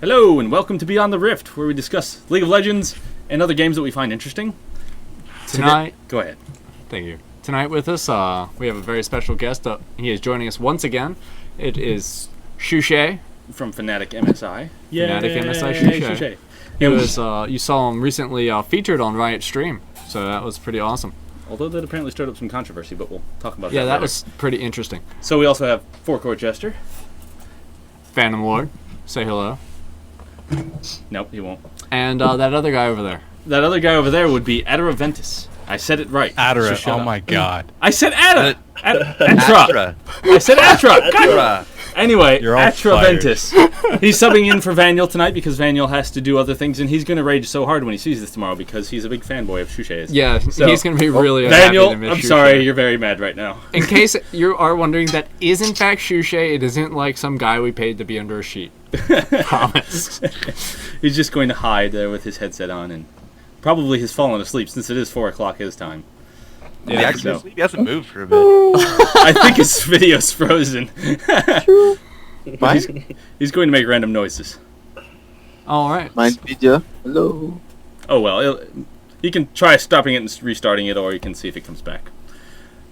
Hello, and welcome to Beyond the Rift, where we discuss League of Legends and other games that we find interesting. Tonight, go ahead. Thank you. Tonight with us, we have a very special guest. He is joining us once again. It is Shushei From FnaticMSI. FnaticMSI Shushei. He was, you saw him recently featured on Riot stream, so that was pretty awesome. Although that apparently stirred up some controversy, but we'll talk about that Yeah, that later. was pretty interesting. So we also have Four-Core Jester. Phantom Lord, say hello. Nope, he won't. And that other guy over there. That other guy over there would be Ahri. I said it right. Ahri, So oh my god. I said Atra! Atra! I said Atra! God. Anyway, You're all Ahri. He's subbing in for Vaniel tonight because Vaniel has to do other things, and he's going to rage so hard when he sees this tomorrow because he's a big fanboy of Shushei's. Yeah, So, he's going to be really unhappy Vaniel, to miss I'm Shushei. sorry, you're very mad right now. In case you are wondering, that is in fact Shushei. It isn't like some guy we paid to be under a sheet. Promise. He's just going to hide there with his headset on, and probably has fallen asleep since it is 4 o'clock his time. Yeah, so. he hasn't moved for a bit. I think his video's frozen. He's going to make random noises. All right. My video. Hello. Oh well, you can try stopping it and restarting it, or you can see if it comes back.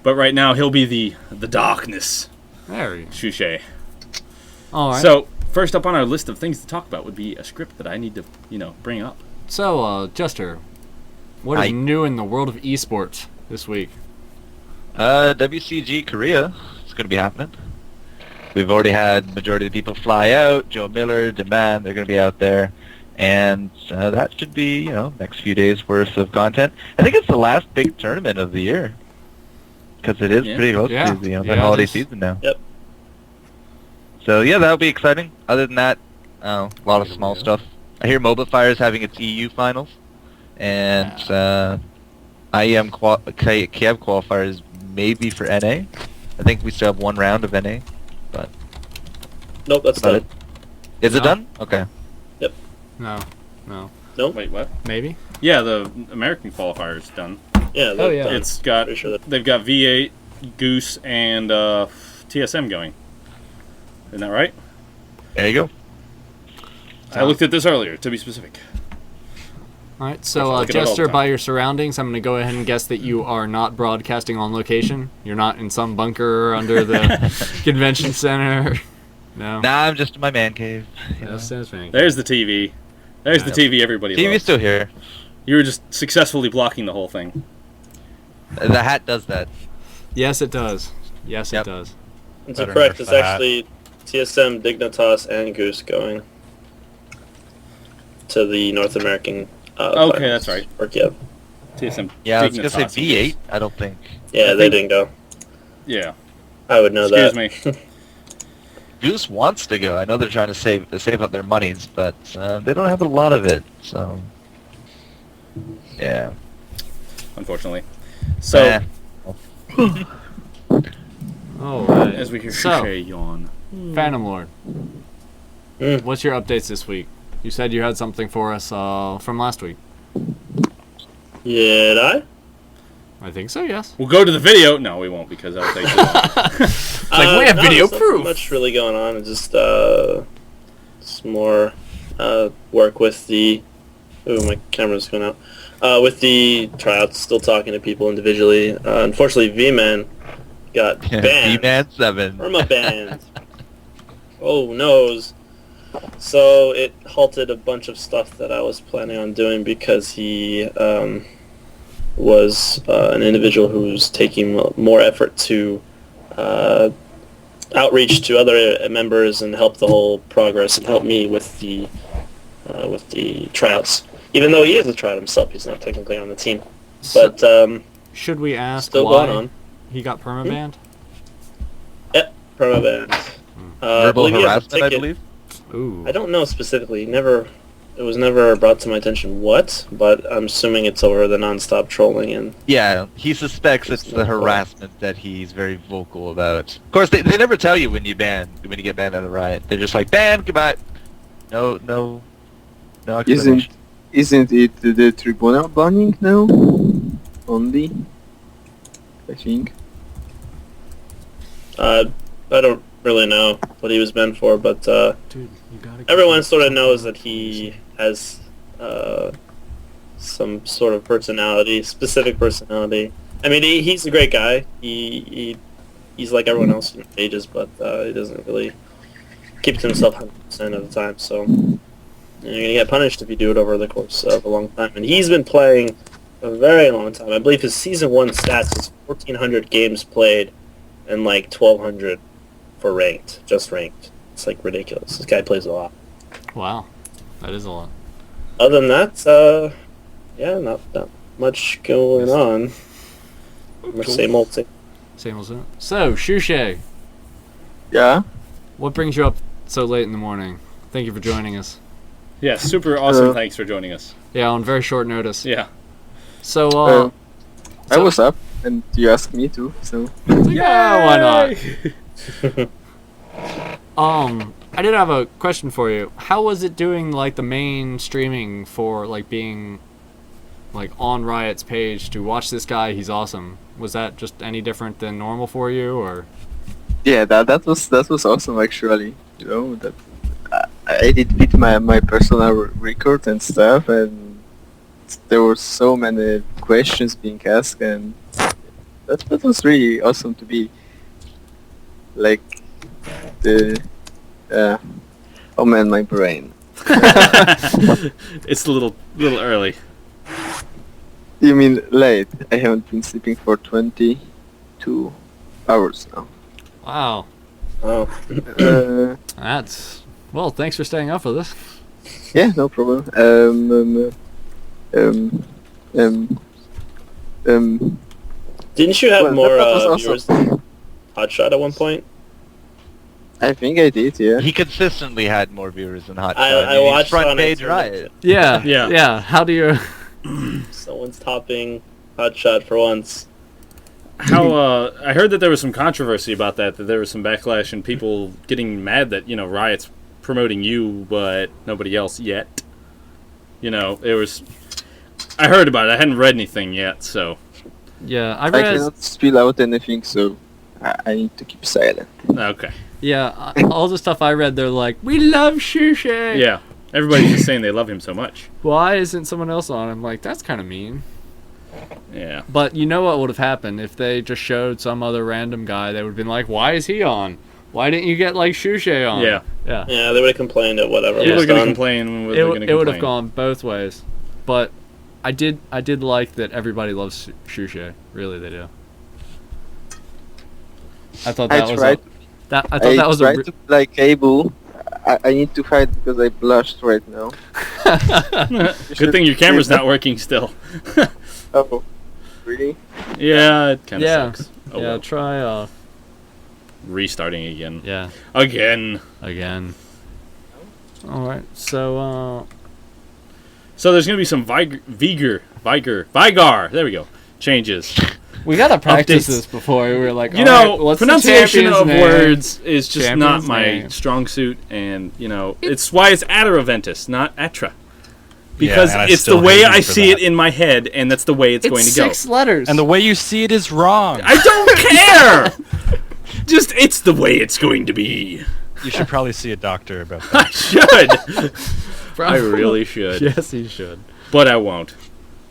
But right now, he'll be the darkness, There you go. Shushei. All right. So first up on our list of things to talk about would be a script that I need to, bring up. So, Jester, what is new in the world of esports this week? WCG Korea is going to be happening. We've already had majority of the people fly out. Joe Miller, Demand, they're going to be out there. And that should be, next few days worth of content. I think it's the last big tournament of the year. Because it is pretty close to the holiday season now. Yep. So, yeah, that'll be exciting. Other than that, a lot of small stuff. I hear Mobile Fire is having its EU finals. And IEM KEV qualifiers maybe for NA. I think we still have one round of NA. But nope, that's done. Is it done? Okay. Yep. No. Nope. Wait, what? Maybe? Yeah, the American qualifier's done. Yeah. Oh, yeah. Done. It's got Pretty sure they've got V8, Goose, and TSM going. Isn't that right? There you go. I looked at this earlier, to be specific. All right. So, Look at it all the Jester, time. by your surroundings, I'm going to go ahead and guess that you are not broadcasting on location. You're not in some bunker under the convention center. No. Nah, I'm just in my man cave. That's me. There's the TV. There's the TV everybody TV's loves. still here. You were just successfully blocking the whole thing. The hat does that. Yes, it does. Yes, Yep. it does. It's Better correct. nerf It's the hat. actually TSM, Dignitas, and Goose going to the North American. Okay, finals that's right. For Kiev. TSM. Yeah, I was gonna say Dignitas. V8. I don't think. Yeah, they didn't go. Yeah. I would know Excuse that. me. Goose wants to go. I know they're trying to save up their monies, but they don't have a lot of it. So yeah. Unfortunately. So, All right. as we hear So, Shushei yawn. Phantom Lord, Mm. what's your updates this week? You said you had something for us from last week. Did I? I think so, yes. We'll go to the video. No, we won't because that'll take too long. Like, we have video there's proof. Not much really going on. It's just some more work with the. Ooh, my camera's going out. With the tryouts, still talking to people individually. Unfortunately, V-Man got banned. V-Man 7. Irma banned. Oh, noes. So it halted a bunch of stuff that I was planning on doing because he was an individual who's taking more effort to outreach to other members and help the whole progress and help me with the tryouts. Even though he is a tryout himself, he's not technically on the team. But Should we ask still why going on. he got permabanned? Yep, permabanned. Verbal he has a harassment, I ticket. believe. Ooh. I don't know specifically. It was never brought to my attention what, but I'm assuming it's over the non-stop trolling and. Yeah, he suspects it's the harassment that he's very vocal about. Of course, they never tell you when you get banned out of Riot. They're just like, ban, goodbye. No explanation. Isn't it the tribunal banning now? Only? I think. I don't really know what he was meant for, but Dude, you gotta. everyone sort of knows that he has some sort of personality, specific personality. I mean, he's a great guy. He's like everyone else in ages, but he doesn't really keep to himself 100% of the time. So you're gonna get punished if you do it over the course of a long time. And he's been playing a very long time. I believe his season 1 stats is 1,400 games played and like 1,200 for ranked, just ranked. It's like ridiculous. This guy plays a lot. Wow, that is a lot. Other than that, yeah, not much going on. Same old thing. Same old. So, Shushei, Yeah. what brings you up so late in the morning? Thank you for joining us. Yeah, super awesome. Thanks for joining us. Yeah, on very short notice. Yeah. So, I was up, and you asked me to, so. yeah, why not? I did have a question for you. How was it doing, like, the main streaming for, like, being, like, on Riot's page to watch this guy? He's awesome. Was that just any different than normal for you, or? Yeah, that was awesome actually. You know that I did beat my personal record and stuff, and there were so many questions being asked, and that was really awesome to be like the oh man, my brain. It's a little early. You mean late? I haven't been sleeping for 22 hours now. Wow. Oh. That's... Well, thanks for staying up for this. Yeah, no problem. Didn't you have Well, more that was viewers awesome. than Hotshot at one point? I think I did, yeah. He consistently had more viewers than Hot Shot. I mean, he's watched front on page it. Riot. Yeah, Yeah. yeah. How do you... Someone's topping Hotshot for once. How I heard that there was some controversy about that there was some backlash and people getting mad that, Riot's promoting you but nobody else yet. It was... I heard about it. I hadn't read anything yet, so... Yeah, I I read... cannot spill out anything, so I need to keep silent. Okay. Yeah, all the stuff I read, they're like, we love Shushei! Yeah. Everybody's just saying they love him so much. Why isn't someone else on? I'm like, that's kind of mean. Yeah. But you know what would have happened if they just showed some other random guy? They would have been like, why is he on? Why didn't you get, like, Shushei on? Yeah. Yeah. Yeah, they would have complained at whatever People was are going to done. complain. It would have gone both ways. But I did like that everybody loves Shushei. Really, they do. I thought that I was tried. a tried to be like Able. I need to hide because I blushed right now. Good thing your camera's not working still. Oh, really? Yeah, it kind of Yeah. sucks. Oh, yeah, well. try Restarting again. yeah, Again. again. Alright, so So there's going to be some Veigar. There we go. Changes. we gotta practice Updates. this before. We were like, You know, "Alright, what's the pronunciation champion's of name?" words is just not Champion's my name. strong suit, and it's why it's Ataraventus, not Atra, because and I it's the still way hate you I for see that. it in my head, and that's the way it's going to go. 6 letters. And the way you see it is wrong. I don't care. Just it's the way it's going to be. You should probably see a doctor about I that. should. I really should, Yes, he should. but I won't.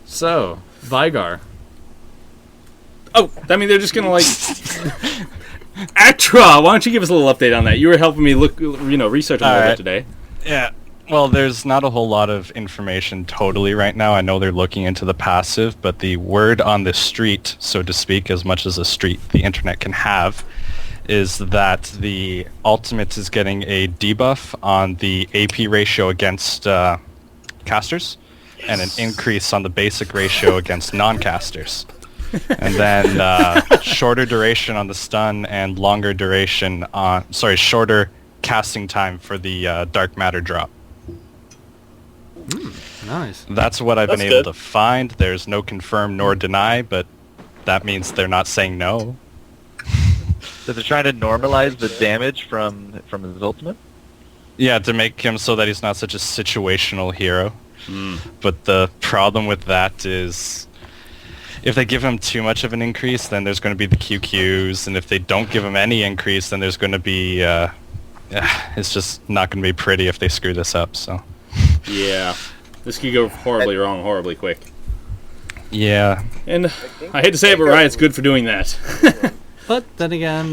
So, Veigar. Oh, I mean, they're just gonna like Atra. Why don't you give us a little update on that? You were helping me look, research on All that right. today. Yeah. Well, there's not a whole lot of information totally right now. I know they're looking into the passive, but the word on the street, so to speak, as much as a street the internet can have, is that the ultimate is getting a debuff on the AP ratio against casters, and an increase on the basic ratio against non-casters. And then shorter duration on the stun and longer duration on... shorter casting time for the dark matter drop. Nice. That's what I've been That's able good. to find. There's no confirm nor deny, but that means they're not saying no. So they're trying to normalize the damage from his ultimate? Yeah, to make him so that he's not such a situational hero. But the problem with that is if they give him too much of an increase, then there's going to be the QQs, and if they don't give him any increase, then there's going to be it's just not going to be pretty if they screw this up. So Yeah. This could go horribly wrong, horribly quick. yeah, And I hate to say it, but Riot's good for doing that. But then again,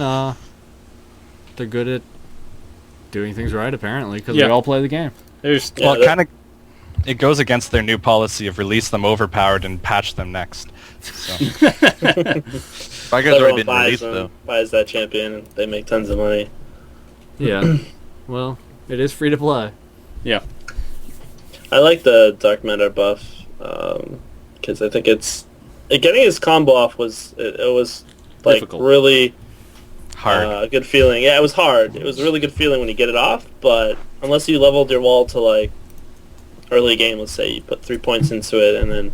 they're good at doing things right, apparently, because Yeah. they all play the game. There's Yeah, well, it goes against their new policy of release them overpowered and patch them next. So. Veigar's already Everyone been buys released them, though. buys that champion, and they make tons of money. Yeah. Well, it is free to play. yeah. I like the Dark Matter buff because I think getting his combo off was like Difficult. really Hard. a good feeling. Yeah, it was hard. It was a really good feeling when you get it off, but unless you leveled your wall to like early game, let's say you put 3 points into it, and then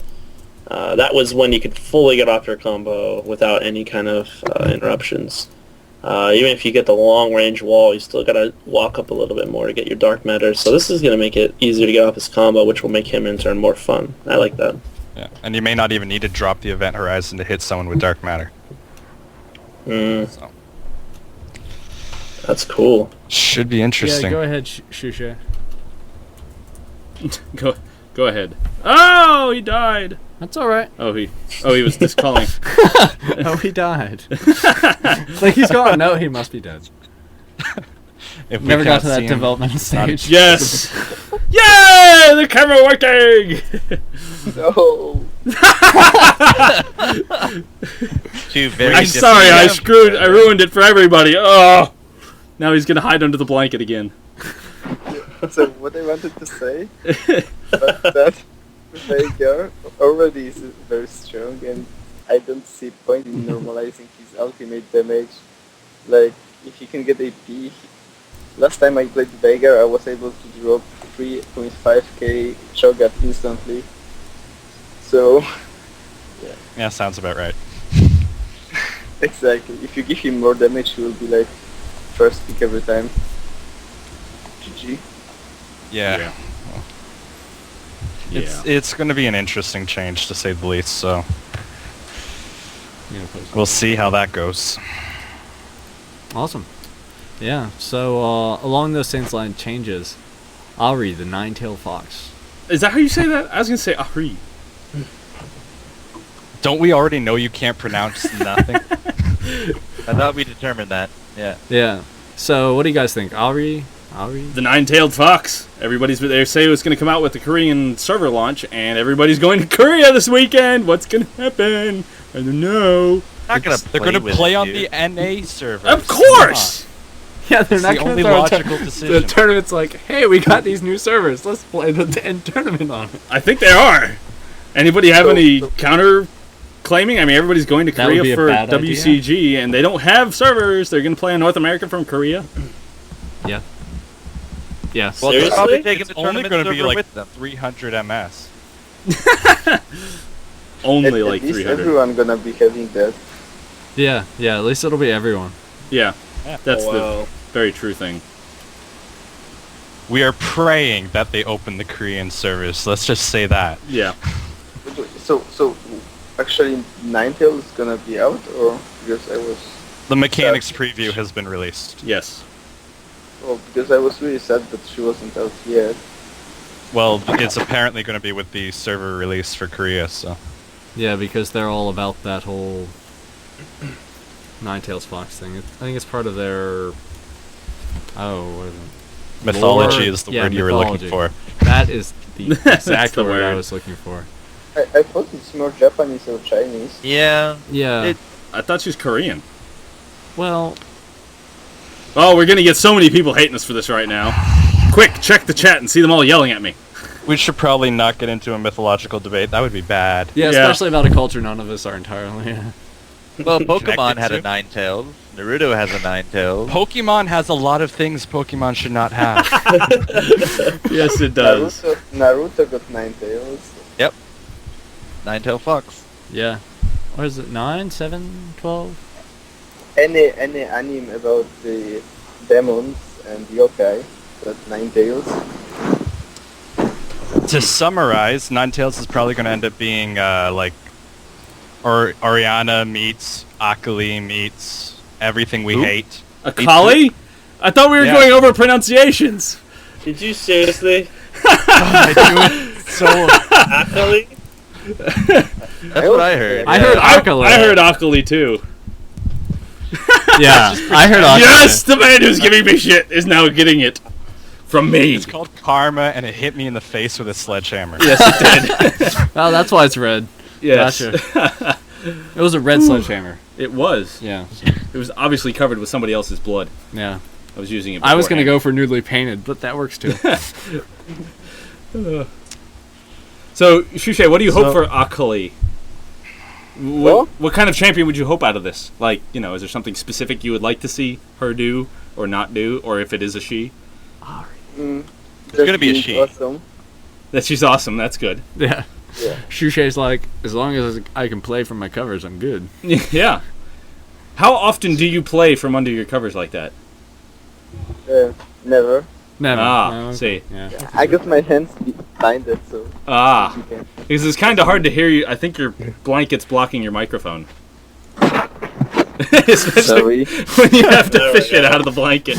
that was when you could fully get off your combo without any kind of interruptions. Even if you get the long range wall, you still gotta walk up a little bit more to get your Dark Matter. So this is gonna make it easier to get off his combo, which will make him in turn more fun. I like that. Yeah, and you may not even need to drop the event horizon to hit someone with dark matter. Mm, So that's cool. should be interesting. Yeah, go ahead, Shushei. Go ahead. Oh, he died. That's all right. Oh, he was just calling. Oh, he died. Like he's gone. No, he must be dead. If we Never got can't to that see him- developmental stage. Yes. Yay! The camera working. No. Two very I'm different sorry. I games. ruined it for everybody. Oh. Now he's gonna hide under the blanket again. So what I wanted to say was that Veigar already is very strong, and I don't see point in normalizing his ultimate damage. Like, if he can get AP, last time I played Veigar, I was able to drop 3.5k shotgun instantly. So, Yeah, sounds about right. exactly. If you give him more damage, he will be like first pick every time. GG. Yeah. It's going to be an interesting change to say the least. So we'll see how that goes. Awesome. Yeah. So along those same line changes, Ahri, the nine-tailed fox. Is that how you say that? I was gonna say Ahri. Don't we already know you can't pronounce nothing? I thought we determined that. Yeah. Yeah. So what do you guys think? Ahri? The nine-tailed fox. They say it's going to come out with the Korean server launch, and everybody's going to Korea this weekend. What's going to happen? I don't know. Not gonna They're play going to with play it, on dude. the NA server. Of course. Yeah, they're It's not the going only to throw logical the decision. tournament's like, hey, we got these new servers. Let's play the end tournament on it. I think they are. Anybody have any counter claiming? I mean, everybody's going to That would be Korea a for bad WCG, and they don't have servers. They're going to play in North America from Korea. Yeah. Yes. Well, they're Seriously? probably taking It's the only tournament going to be server like with them. 300 MS. Only At like least 300. everyone gonna be having that. Yeah. At least it'll be everyone. Yeah, that's Oh, the wow. very true thing. We are praying that they open the Korean servers. Let's just say that. Yeah. So actually, Ninetale is gonna be out, or because I was The mechanics preview has been released. Yes. because I was really sad that she wasn't out yet. Well, it's apparently going to be with the server release for Korea, so... Yeah, because they're all about that whole Ninetales Fox thing. I think it's part of their... Oh, what is it? Mythology Lore? is the Yeah, word you were looking mythology. for. That is the That's exact the word I word. was looking for. I thought it's more Japanese or Chinese. Yeah. Yeah. It- I thought she was Korean. Well, Oh, we're going to get so many people hating us for this right now. Quick, check the chat and see them all yelling at me. We should probably not get into a mythological debate. That would be bad. yeah, Yeah. especially about a culture none of us are entirely. Well, Pokemon Connected had a to? Ninetales. Naruto has a Ninetales. Pokemon has a lot of things Pokemon should not have. Yes, it does. Naruto got Ninetales. Ninetale Fox. Yeah. What is it? 9, 7, 12? Any anime about the demons and yokai got Ninetales. To summarize, Ninetales is probably going to end up being like Or Oriana meets Akali meets everything we hate. Akali? I thought we were going over pronunciations. Did you seriously? I do it so. Akali? That's what I heard. I heard Akali. I heard Akali too. Yeah, I heard Akali. Yes, the man who's giving me shit is now getting it from me. It's called Karma, and it hit me in the face with a sledgehammer. Yes, it did. Oh, that's why it's red. Yes. Gotcha. It was a red sledgehammer. It was. Yeah. It was obviously covered with somebody else's blood. Yeah. I was using it I was going to beforehand. go for newly painted, but that works too. So, Shushei, what do you hope for Akali? Well? What kind of champion would you hope out of this? Like, you know, is there something specific you would like to see her do or not do, or if it is a she? It's gonna be a she. Awesome. That she's awesome, that's good. Yeah. Yeah. Shushei's like, as long as I can play from my covers, I'm good. Yeah. How often do you play from under your covers like that? Never. Never. Ah, No, okay. see. Yeah, I got my hands behind it, so Ah. you can. Because it's kind of hard to hear you. I think your blanket's blocking your microphone. Especially Sorry. when you have to There we fish it go. out of the blanket.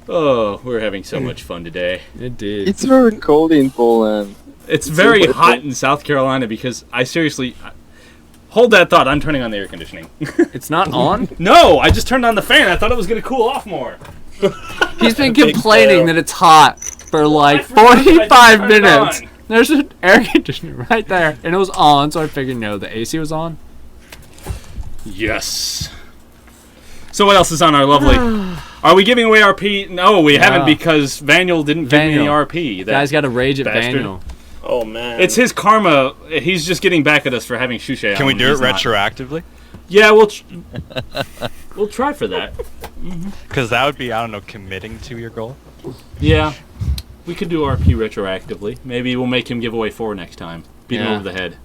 Oh, we're having so much fun today. It did. It's very cold in Poland. It's very super hot cold. in South Carolina because I seriously... Hold that thought. I'm turning on the air conditioning. It's not on? No, I just turned on the fan. I thought it was going to cool off more. He's been Big complaining fail. that it's hot for like I forgot I just 45 turned it minutes. on. There's an air conditioner right there, and it was on, so I figured no, the AC was on. Yes. So what else is on our lovely... Are we giving away RP? No, we haven't because Vaniel didn't give me any Vaniel. RP. That Guys got to rage at bastard. Vaniel. Oh man. It's his karma. He's just getting back at us for having Shushei. Can we do it retroactively? Yeah, we'll try for that. Because that would be, I don't know, committing to your goal. Yeah, we could do RP retroactively. Maybe we'll make him give away 4 next time. Beat him Yeah. over the head.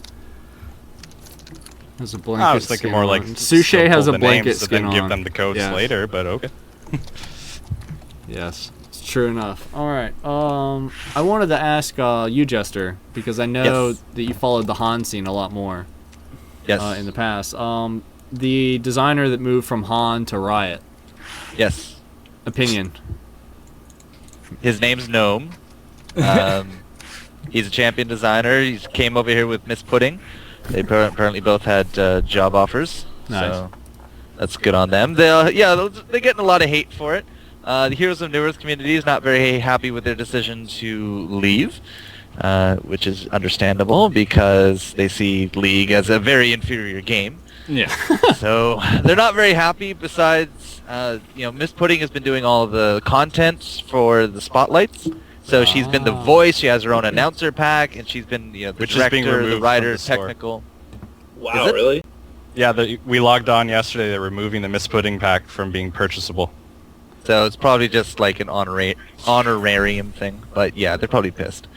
Has a blanket I was thinking skin more like on. Sushei has a the blanket names and skin then give on. them the codes Yeah. later, but okay. Yes, it's true enough. All right. I wanted to ask you, Jester, because I know Yes. that you followed the Han scene a lot more Yes. in the past. The designer that moved from Han to Riot. Yes. Opinion. His name's Gnome. He's a champion designer. He came over here with Miss Pudding. They apparently both had job offers. Nice. So that's good on them. They're getting a lot of hate for it. The Heroes of New Earth community is not very happy with their decision to leave, which is understandable because they see League as a very inferior game. Yeah. So they're not very happy. Besides, Miss Pudding has been doing all of the content for the spotlights. So she's been the voice. She has her own announcer pack, and she's been the Which is being director, removed the from writer, the store. technical. Wow, Is it? really? Yeah, we logged on yesterday. They're removing the Miss Pudding pack from being purchasable. So it's probably just like an honorarium thing. But yeah, they're probably pissed.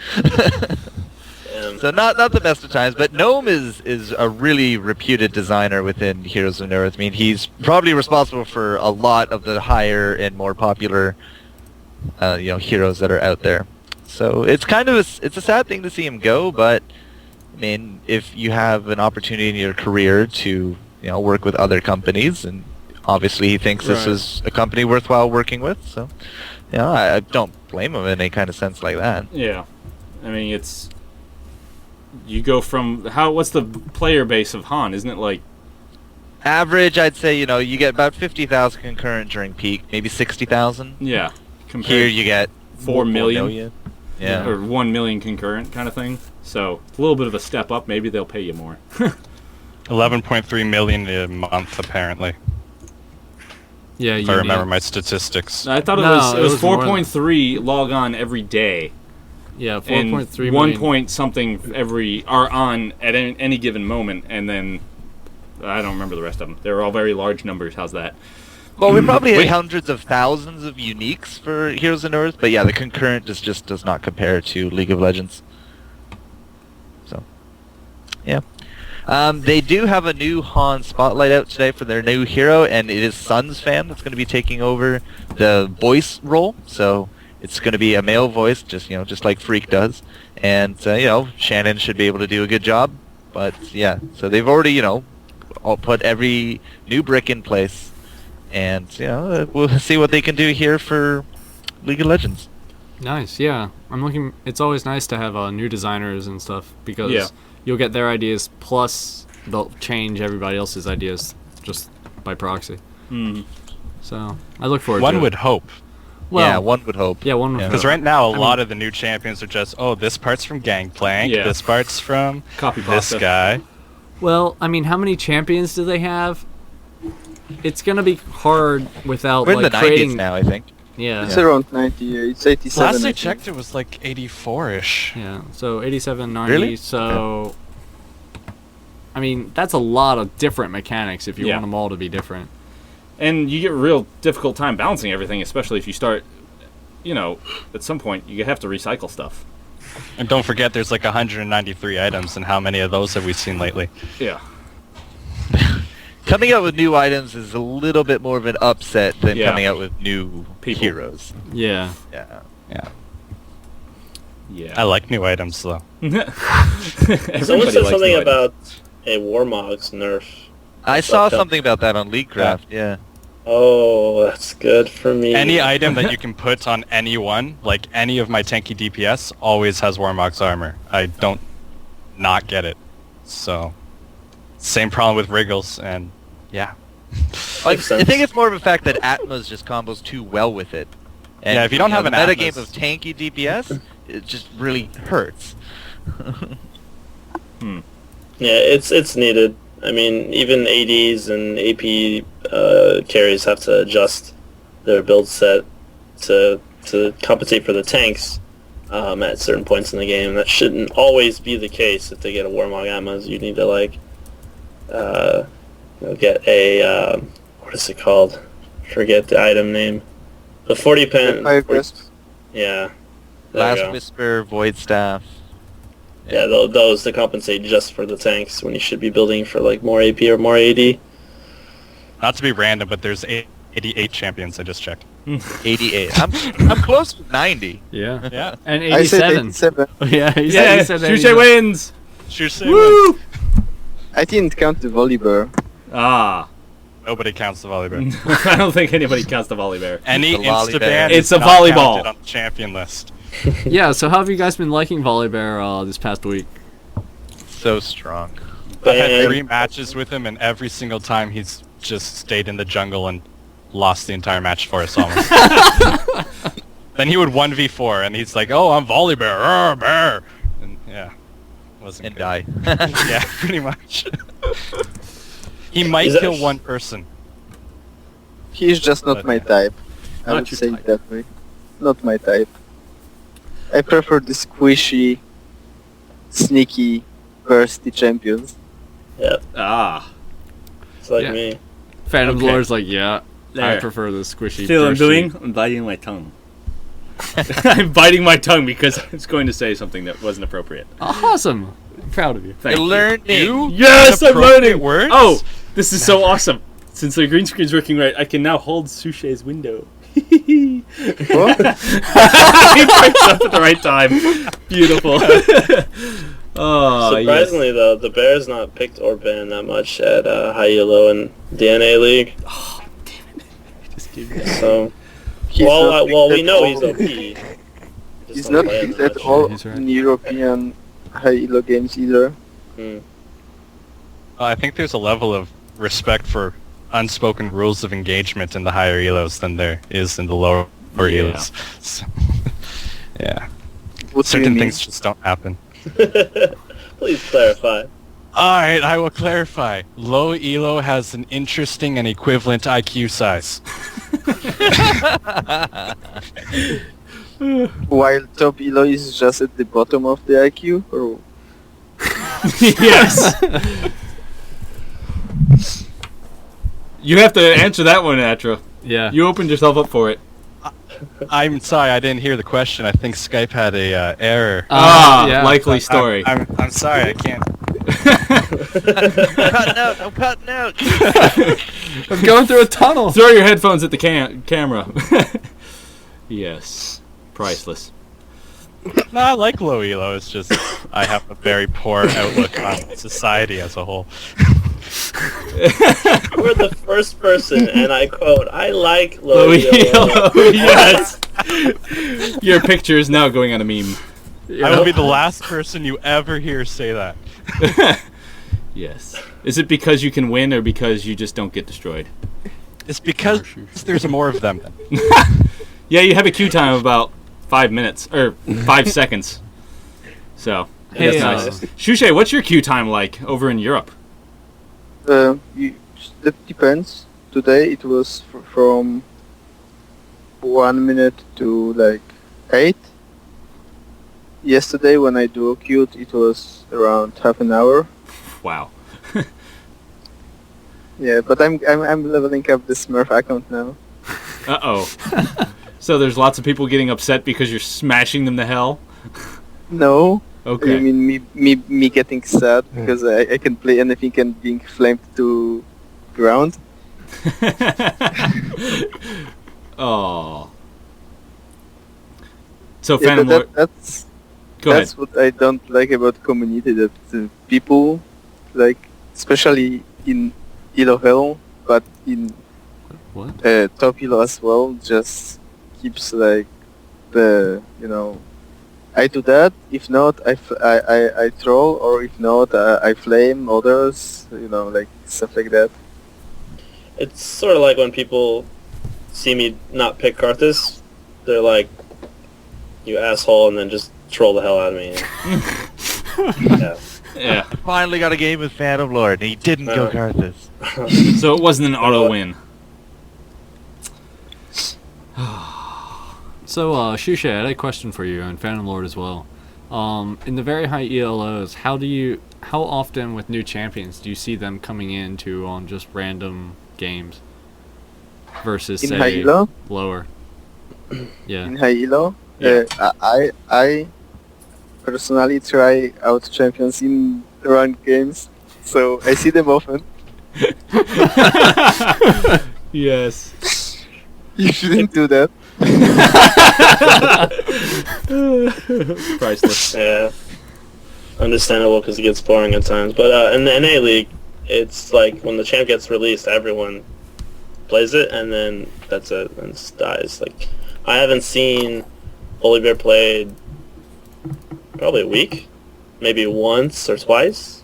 So not the best of times, but Gnome is a really reputed designer within Heroes of New Earth. I mean, he's probably responsible for a lot of the higher and more popular, heroes that are out there. So it's kind of it's a sad thing to see him go, but I mean, if you have an opportunity in your career to work with other companies, and obviously he thinks this Right. is a company worthwhile working with, so I don't blame him in any kind of sense like that. Yeah. I mean, it's... You go from... What's the player base of Han? Isn't it like... Average, I'd say, you get about 50,000 concurrent during peak, maybe 60,000. Yeah. Here Compared you get 4 million. Yeah. Or 1 million concurrent kind of thing. So, it's a little bit of a step up. Maybe they'll pay you more. 11.3 million a month, apparently. Yeah, If I remember my statistics. I thought it No, was it was more than- 4.3 log on every day. Yeah, And 4.3 1 million. point something are on at any given moment, and then I don't remember the rest of them. They're all very large numbers. How's that? Well, we probably had hundreds of thousands of uniques for Heroes of New Earth, but yeah, the concurrent just does not compare to League of Legends. So, yeah. They do have a new Han Spotlight out today for their new hero, and it is Sun's fan that's going to be taking over the voice role. So It's going to be a male voice, just like Freak does, and Shannon should be able to do a good job. But yeah, so they've already all put every new brick in place, and we'll see what they can do here for League of Legends. Nice, yeah. I'm looking. It's always nice to have new designers and stuff because Yeah. you'll get their ideas plus they'll change everybody else's ideas just by proxy. Mm. So I look forward to One it. would hope. Well, Yeah, one would hope. Yeah, one would Yeah. Because hope. right now, a lot of the new champions are just, oh, this part's from Gangplank, Yeah. this part's from Copy this pasta. guy. Well, I mean, how many champions do they have? It's gonna be hard without We're in like the creating. 90s now, I think. Yeah. It's around 90. It's 87. Last I think. checked, it was like 84-ish. Yeah. So 87, 90. Really? So, I mean, that's a lot of different mechanics if you Yeah. want them all to be different. And you get a real difficult time balancing everything, especially if you start, at some point you have to recycle stuff. And don't forget, there's like 193 items, and how many of those have we seen lately? Yeah. Coming out with new items is a little bit more of an upset than Yeah. coming out with new People. heroes. Yeah. Yeah. Yeah. Yeah. I like new items, though. Someone Everybody said likes something new items. about a Warmog's nerf. I saw Okay. something about that on LeagueCraft, yeah. Oh, that's good for me. Any item that you can put on anyone, like any of my tanky DPS, always has Warmog's armor. I don't not get it. So, same problem with Wriggles, and yeah. I Makes sense. think it's more of a fact that Atma's just combos too well with it. And, Yeah, if you don't have the an meta Atma's- game of tanky DPS, it just really hurts. Yeah, it's needed. I mean, even ADs and AP carries have to adjust their build set to compensate for the tanks at certain points in the game. That shouldn't always be the case. If they get a Warmog Atmas, you need to get a what is it called? Forget the item name. The 40 pen. Fire Grasp. Yeah. There you Last go. Whisper, Void Staff. Yeah, those to compensate just for the tanks when you should be building for like more AP or more AD. Not to be random, but there's 88 champions. I just checked. 88. I'm close to 90. Yeah. Yeah. And I said 87. 87. Yeah. He Yeah, said Shushei 87. wins! Shushei. I didn't count the Volibear. Ah. Nobody counts the volleyball. I don't think anybody counts the volley bear. Any The lolly bear. insta-ban It's is a not volleyball. counted on the champion list. Yeah. So how have you guys been liking Volibear this past week? So strong. I had And- 3 matches with him, and every single time he's just stayed in the jungle and lost the entire match for us almost. Then he would 1v4, and he's like, "Oh, I'm volley bear, bear," and yeah, wasn't And good. die. Yeah, pretty much. He might Is that- kill one person. He's just not But, my yeah. type. I Not would your say type. it that way. Not my type. I prefer the squishy, sneaky, bursty champions. Yeah, Ah. it's like Yeah. me. Phantom Okay. Lord's like, yeah. I There. prefer the squishy. See what I'm bursty. doing? I'm biting my tongue. I'm biting my tongue because I was going to say something that wasn't appropriate. Awesome. I'm proud of you. Thank You're you. learning. Yes, I'm Inappropriate learning! words? Oh, this is so awesome. Since the green screen's working right, I can now hold Sushei's window. He What? breaks up at the right time. Beautiful. Oh, Surprisingly, though, the Bears not picked or banned that much at high elo and DNA League. yes. Just give me that. So, He's well, not well, we picked know at he's all. OP. Just He's don't not play picked that at much. all he's right. in European high elo games either. Hmm. I think there's a level of respect for unspoken rules of engagement in the higher elos than there is in the lower Yeah. elos. So, yeah, What do you certain mean? things just don't happen. Please clarify. Alright, I will clarify. Low elo has an interesting and equivalent IQ size. While top elo is just at the bottom of the IQ, or Yes. You have to answer that one, Atra. Yeah. You opened yourself up for it. I'm sorry, I didn't hear the question. I think Skype had a error. Yeah. Likely story. I'm sorry, I can't. Cutting out. I'm cutting out. I'm going through a tunnel. Throw your headphones at the camera. Yes. Priceless. No, I like low elo. It's just I have a very poor outlook on society as a whole. We're the first person, and I quote, I like Low low elo. elo. Yes. Your picture is now going on a meme. I will be the last person you ever hear say that. Yes. Is it because you can win or because you just don't get destroyed? It's because there's more of them. Yeah, you have a queue time of about 5 minutes or 5 seconds. So Hey, that's nice. Shushei, what's your queue time like over in Europe? It depends. Today it was from 1 minute to like 8. Yesterday when I duo queued it was around half an hour. Wow. Yeah, but I'm leveling up the Smurf account now. Uh-oh. So there's lots of people getting upset because you're smashing them to hell? No. Okay. I mean me getting sad because I can play anything and being flamed to ground. Oh. So Yeah, Phantom Lord, that's go ahead. that's what I don't like about community, that people, like, especially in Elo Hell, but in What? top Elo as well, just keeps like I do that. If not, I troll, or if not, I flame others. Like stuff like that. It's sort of like when people see me not pick Karthus, they're like, you asshole, and then just troll the hell out of me. Yeah. Yeah. Finally got a game with Phantom Lord, and he didn't go Karthus. So it wasn't an auto win. So, Shushei, I had a question for you, and Phantom Lord as well. In the very high ELOs, how often with new champions do you see them coming into on just random games versus In say high elo, lower? Yeah. in high elo, Yeah. I personally try out champions in ranked games, so I see them often. Yes. You shouldn't do that. Priceless. Yeah. Understandable, because it gets boring at times. But in the NA League, it's like when the champ gets released, everyone plays it, and then that's it, and it just dies. Like, I haven't seen Holy Bear played probably a week, maybe once or twice.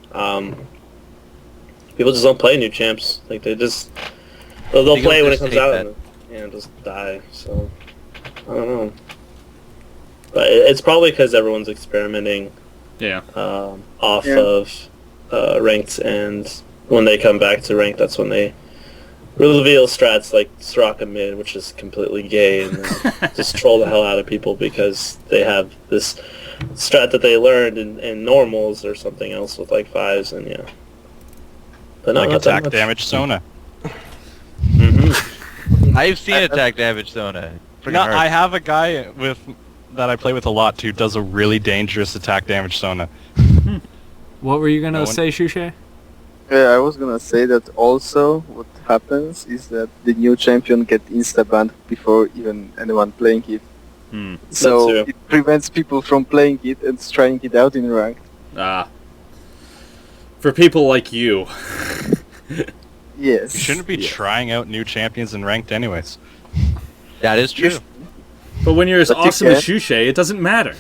People just don't play new champs. Like, they'll They play go when it through comes out state and just die. So I don't know. But it's probably because everyone's experimenting Yeah. off Yeah. of ranked, and when they come back to ranked, that's when they reveal strats like Soraka mid, which is completely gay, and then just troll the hell out of people because they have this strat that they learned in normals or something else with like fives, and yeah. But no, Like not that attack much. damage Sona. Mhm. I've seen attack damage Sona. Freaking No, hard. I have a guy that I play with a lot who does a really dangerous attack damage Sona. What were you gonna No one- say, Shushei? Yeah, I was gonna say that also what happens is that the new champion get insta-banned before even anyone playing it. Hmm. So true. it prevents people from playing it and trying it out in ranked. For people like you. Yes. You shouldn't be trying out new champions in ranked anyways. That is true. But when you're as But you awesome as can. Shushei, it doesn't matter.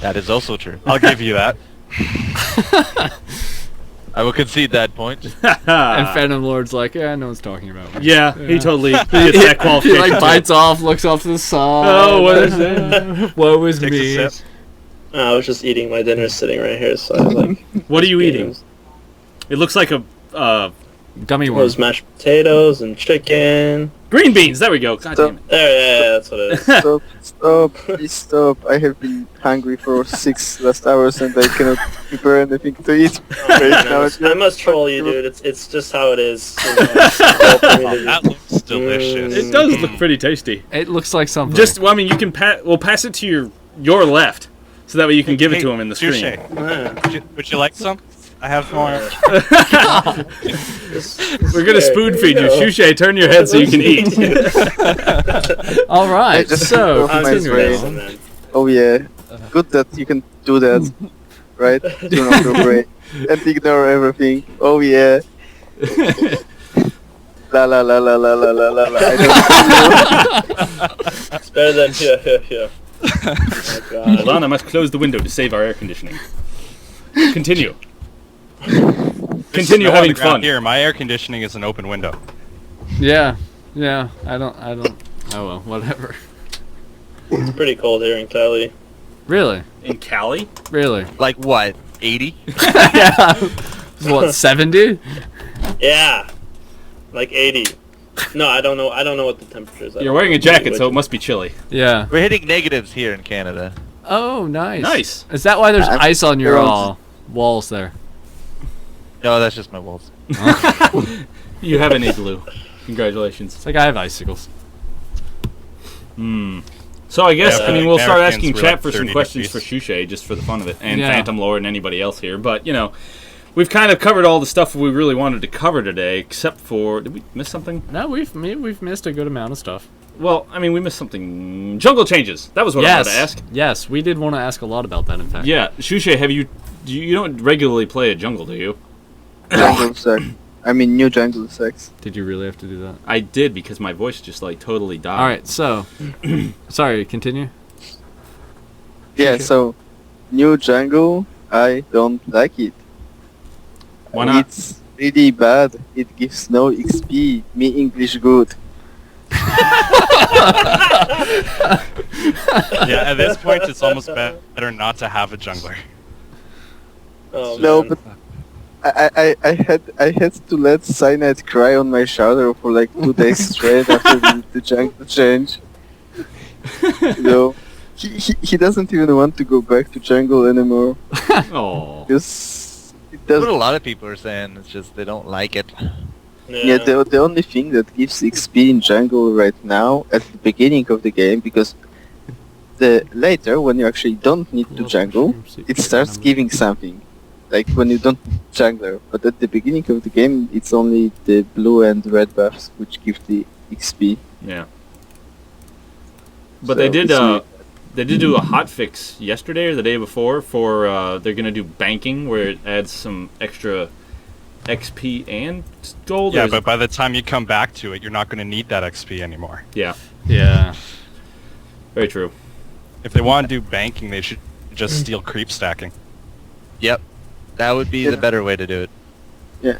That is also true. I'll give you that. I will concede that point. And Phantom Lord's like, yeah, no one's talking about me. Yeah, he totally gets that He qualification. like bites off, looks off to the side. Oh, what is it? Woe is Takes a me. sip. I was just eating my dinner sitting right here, so I was like, What are you eating? games. It looks like a Gummy It worm. was mashed potatoes and chicken. green beans. There we go. God damn it. There, yeah, that's what it is. Stop, please stop. I have been hungry for 6 last hours and I cannot prepare anything to eat right now. I must troll you, dude. It's just how it is. You know, That looks delicious. It does look pretty tasty. It looks like something. Just, well, I mean, you can we'll pass it to your left, so that way you can give it Hey, to him in the stream. Shushei, Yeah. would you like some? I have more. We're gonna spoon feed you. Shushei, turn your head so you can eat. All right. just So broke my continuing brain. on. Man. Oh yeah, good that you can do that, right? Turn off your brain and ignore everything. Oh yeah. La la la la la la la la la. I don't It's better than yeah. Oh god. Hold on, I must close the window to save our air conditioning. Continue. Continue Snow on having the ground fun. Here, my air conditioning is an open window. Yeah. I don't. Oh well, whatever. It's pretty cold here in Cali. Really? In Cali? Really? Like what? 80? Yeah. What, 70? Yeah. Like 80. No, I don't know. I don't know what the temperature is. You're wearing a jacket, so it must be chilly. Yeah. We're hitting negatives here in Canada. Oh, nice. Nice. Is that why there's I'm- ice on your they're all walls there? No, that's just my walls. You have an igloo. Congratulations. It's like I have icicles. So I guess, Yeah, I mean, we'll start Americans asking were chat like for some 30 questions degrees. for Shushei, just for the fun of it, and Yeah. Phantom Lord and anybody else here. But, you know, we've kind of covered all the stuff we really wanted to cover today, except for... Did we miss something? No, we've missed a good amount of stuff. Well, I mean, we missed something. Jungle changes. That was what I wanted to ask. Yes, we did want to ask a lot about that, in fact. Yeah, Shushei, you don't regularly play a jungle, do you? jungle sex. I mean, new jungle sex. Did you really have to do that? I did, because my voice just, like, totally died. All right, so... sorry, continue. Yeah, so new jungle, I don't like it. Why not? It's really bad. It gives no XP. Me English good. Yeah, at this point, it's almost better not to have a jungler. Oh, No, man. but I had to let Cyanide cry on my shoulder for like 2 days straight after the jungle change. You know, he doesn't even want to go back to jungle anymore. Oh. Because it That's what a doesn't. lot of people are saying. It's just they don't like it. Yeah, the only thing that gives XP in jungle right now at the beginning of the game, because the later when you actually don't need to jungle, it starts giving something. Like when you don't jungler, but at the beginning of the game, it's only the blue and red buffs which give the XP. Yeah. But So they did it's really- they did do a hotfix yesterday or the day before for they're gonna do banking where it adds some extra XP and gold. Yeah, Or is but it- by the time you come back to it, you're not going to need that XP anymore. yeah, Yeah. very true. If they want to do banking, they should just steal creep stacking. Yep. That would be Yeah. the better way to do it. Yeah.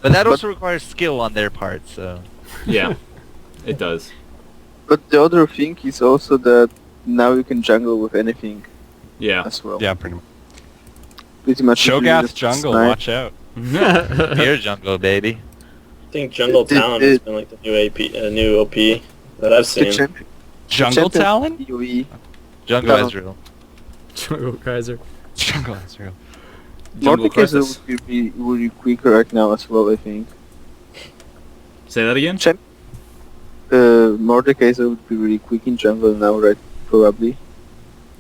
But that But- also requires skill on their part, so... Yeah, it does. But the other thing is also that now you can jungle with anything Yeah. as well. Yeah, pretty much. Pretty much. if you Shogath just jungle, snipe. watch out. Beer jungle, baby. I think Jungle Talon has been like the new new OP that I've The seen. Jungle champion Talon? PoE. Jungle Talon. Ezreal. Jungle Kaiser. Jungle Ezreal. Jungle Mordekaiser Crisis. would be really quicker right now as well, I think. Say that again. Mordekaiser would be really quick in jungle now, right? Probably.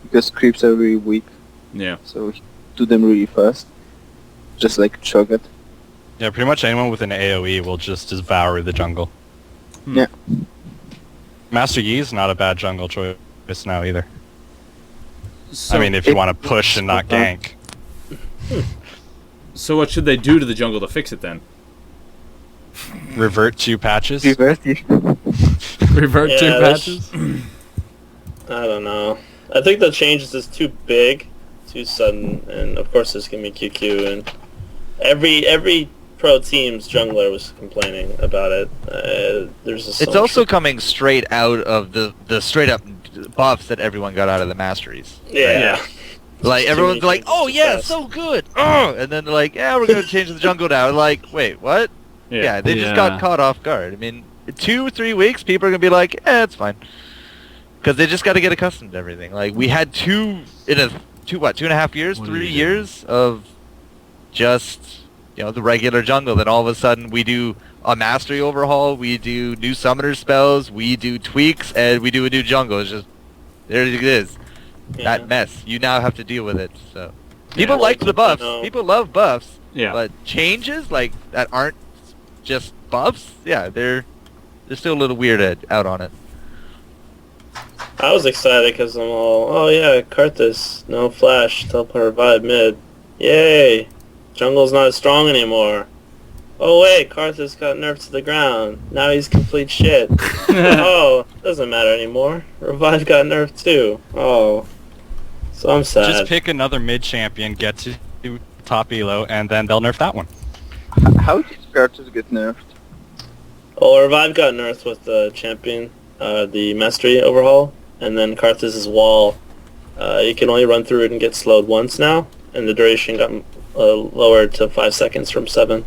Because creeps are really weak, Yeah. so he do them really fast. Just like Cho'Gath. Yeah, pretty much anyone with an AoE will just devour the jungle. Yeah. Master Yi's not a bad jungle choice now either. So, I mean, if you it- want to push and not gank. so what should they do to the jungle to fix it then? Revert 2 patches. Revert it. Revert Yeah, two that's- patches. I don't know. I think the changes is too big, too sudden, and of course there's gonna be QQ, and every pro team's jungler was complaining about it. There's just so It's much- also coming straight out of the straight up buffs that everyone got out of the Masteries. yeah. Like Too everyone's many like, changes oh too yeah, fast. so good. Oh, and then they're like, yeah, we're gonna change the jungle now. Like, wait, what? Yeah, they just got Yeah. caught off guard. I mean, 2-3 weeks, people are gonna be like, it's fine, because they just got to get accustomed to everything. Like we had 2.5 years, What are 3 you years of just the regular jungle. Then all of a sudden we do a mastery overhaul, we do new summoner spells, we do tweaks, and we do a new jungle. It's just there it is. Yeah. That mess. You now have to deal with it. So people Yeah, like the buffs. I know. People love buffs. Yeah. But changes like that aren't just buffs, yeah, they're still a little weird out on it. I was excited because I'm all, oh yeah, Karthus, no flash, teleport revive mid. Yay! Jungle's not as strong anymore. Oh wait, Karthus got nerfed to the ground. Now he's complete shit. Oh, doesn't matter anymore. Revive got nerfed too. Oh. So I'm sad. Just pick another mid champion, get to top elo, and then they'll nerf that one. How did Karthus get nerfed? Oh, Revive got nerfed with the champion, the mastery overhaul, and then Karthus' wall. You can only run through it and get slowed once now, and the duration got lowered to 5 seconds from 7.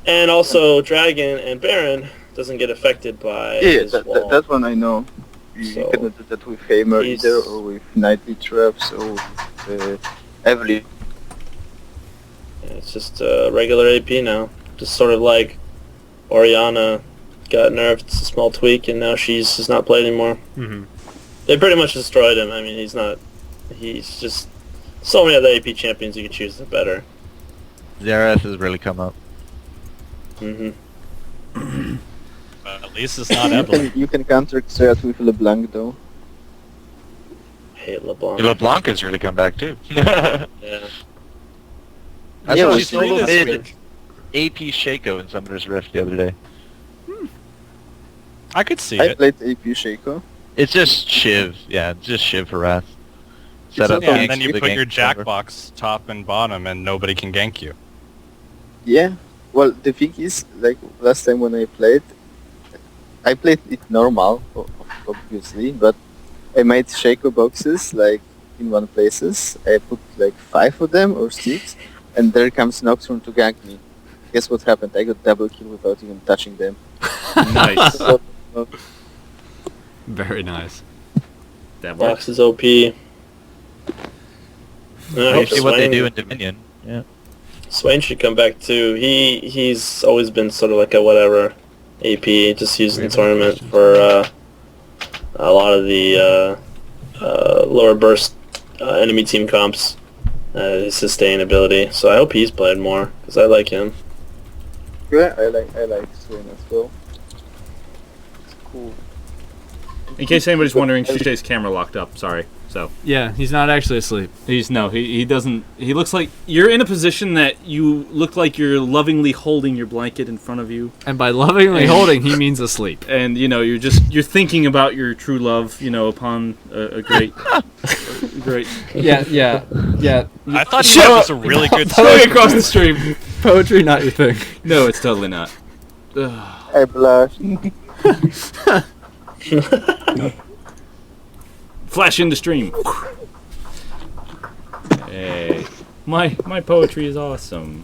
And also, Dragon and Baron doesn't get affected by his wall. That one I know. You cannot do that with Hammer either, or with Nightly Traps, or with Evelyn. Yeah, it's just regular AP now. Just sort of like Orianna got nerfed, it's a small tweak, and now she's just not played anymore. Mm-hmm. They pretty much destroyed him. I mean, he's just... So many other AP champions you can choose that are better. Xerath has really come up. Mm-hmm. At least it's not Evelyn. You can counter Xerath with LeBlanc though. I hate LeBlanc. LeBlanc has really come back too. Yeah. I Yeah, saw we she see solo this did week. AP Shaco in Summoner's Rift the other day. I could see I it. played AP Shaco. It's just Shiv, yeah, just Shiv harass. Set up Yeah, ganks and then you for the put your gank Jackbox top and bottom, and nobody can gank you. Yeah. Well, the thing is, like last time when I played it normal, obviously, but I made Shaco boxes like in one places. I put like 5 of them or 6, and there comes Nocturne to gank me. Guess what happened? I got double kill without even touching them. Nice. Very nice. That works. Box is OP. I hope See what they Swain- do in Dominion. Yeah. Swain should come back too. He's always been sort of like a whatever AP, just used in the tournament for a lot of the lower burst enemy team comps, his sustainability. So I hope he's played more because I like him. Yeah, I like Swain as well. It's cool. In case anybody's wondering, Shushei's camera locked up. Sorry. So Yeah, he's not actually asleep. he doesn't. He looks like you're in a position that you look like you're lovingly holding your blanket in front of you, And by lovingly holding, he means asleep. and you're thinking about your true love. Upon a great, great. Yeah. I thought Shut that up. was a really good Going start. across the stream. Poetry, not your thing. No, it's totally not. I blush. Flash into stream. Hey, my poetry is awesome.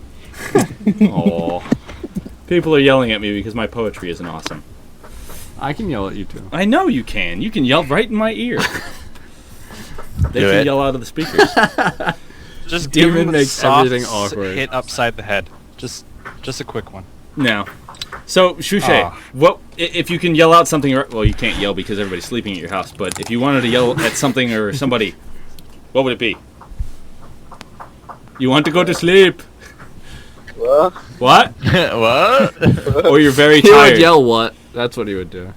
Aw. People are yelling at me because my poetry isn't awesome. I can yell at you too. I know you can. You can yell right in my ear. They Do can it. yell out of the speakers. Just give Demon him a makes soft everything awkward. hit upside the head. Just a quick one. No. So, Shushei, Ah. what if you can yell out something? Well, you can't yell because everybody's sleeping at your house. But if you wanted to yell at something or somebody, what would it be? You want to go to sleep? What? What? What? Or you're very He would tired? yell what? That's what he would do.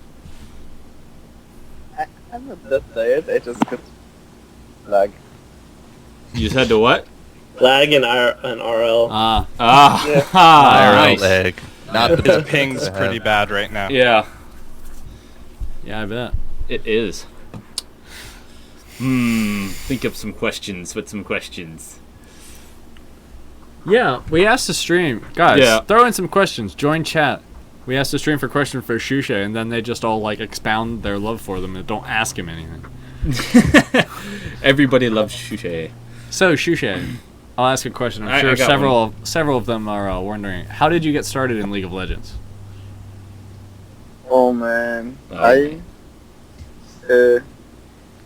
I'm not that tired. I just got lag. You just had to what? Lag and RL. Ah, Ah, Yeah. ah, Viral nice. leg. Not the His best ping's to have. pretty bad right now. Yeah, yeah, I bet. it is. Think of some questions. What's some questions? Yeah, we asked the stream. Guys, Yeah. throw in some questions. Join chat. We asked the stream for question for Shushei, and then they just all like expound their love for them and don't ask him anything. Everybody loves Shushei. So Shushei, I'll ask a question. I'm I sure got several of them are wondering. How did you get started in League of Legends? Oh man,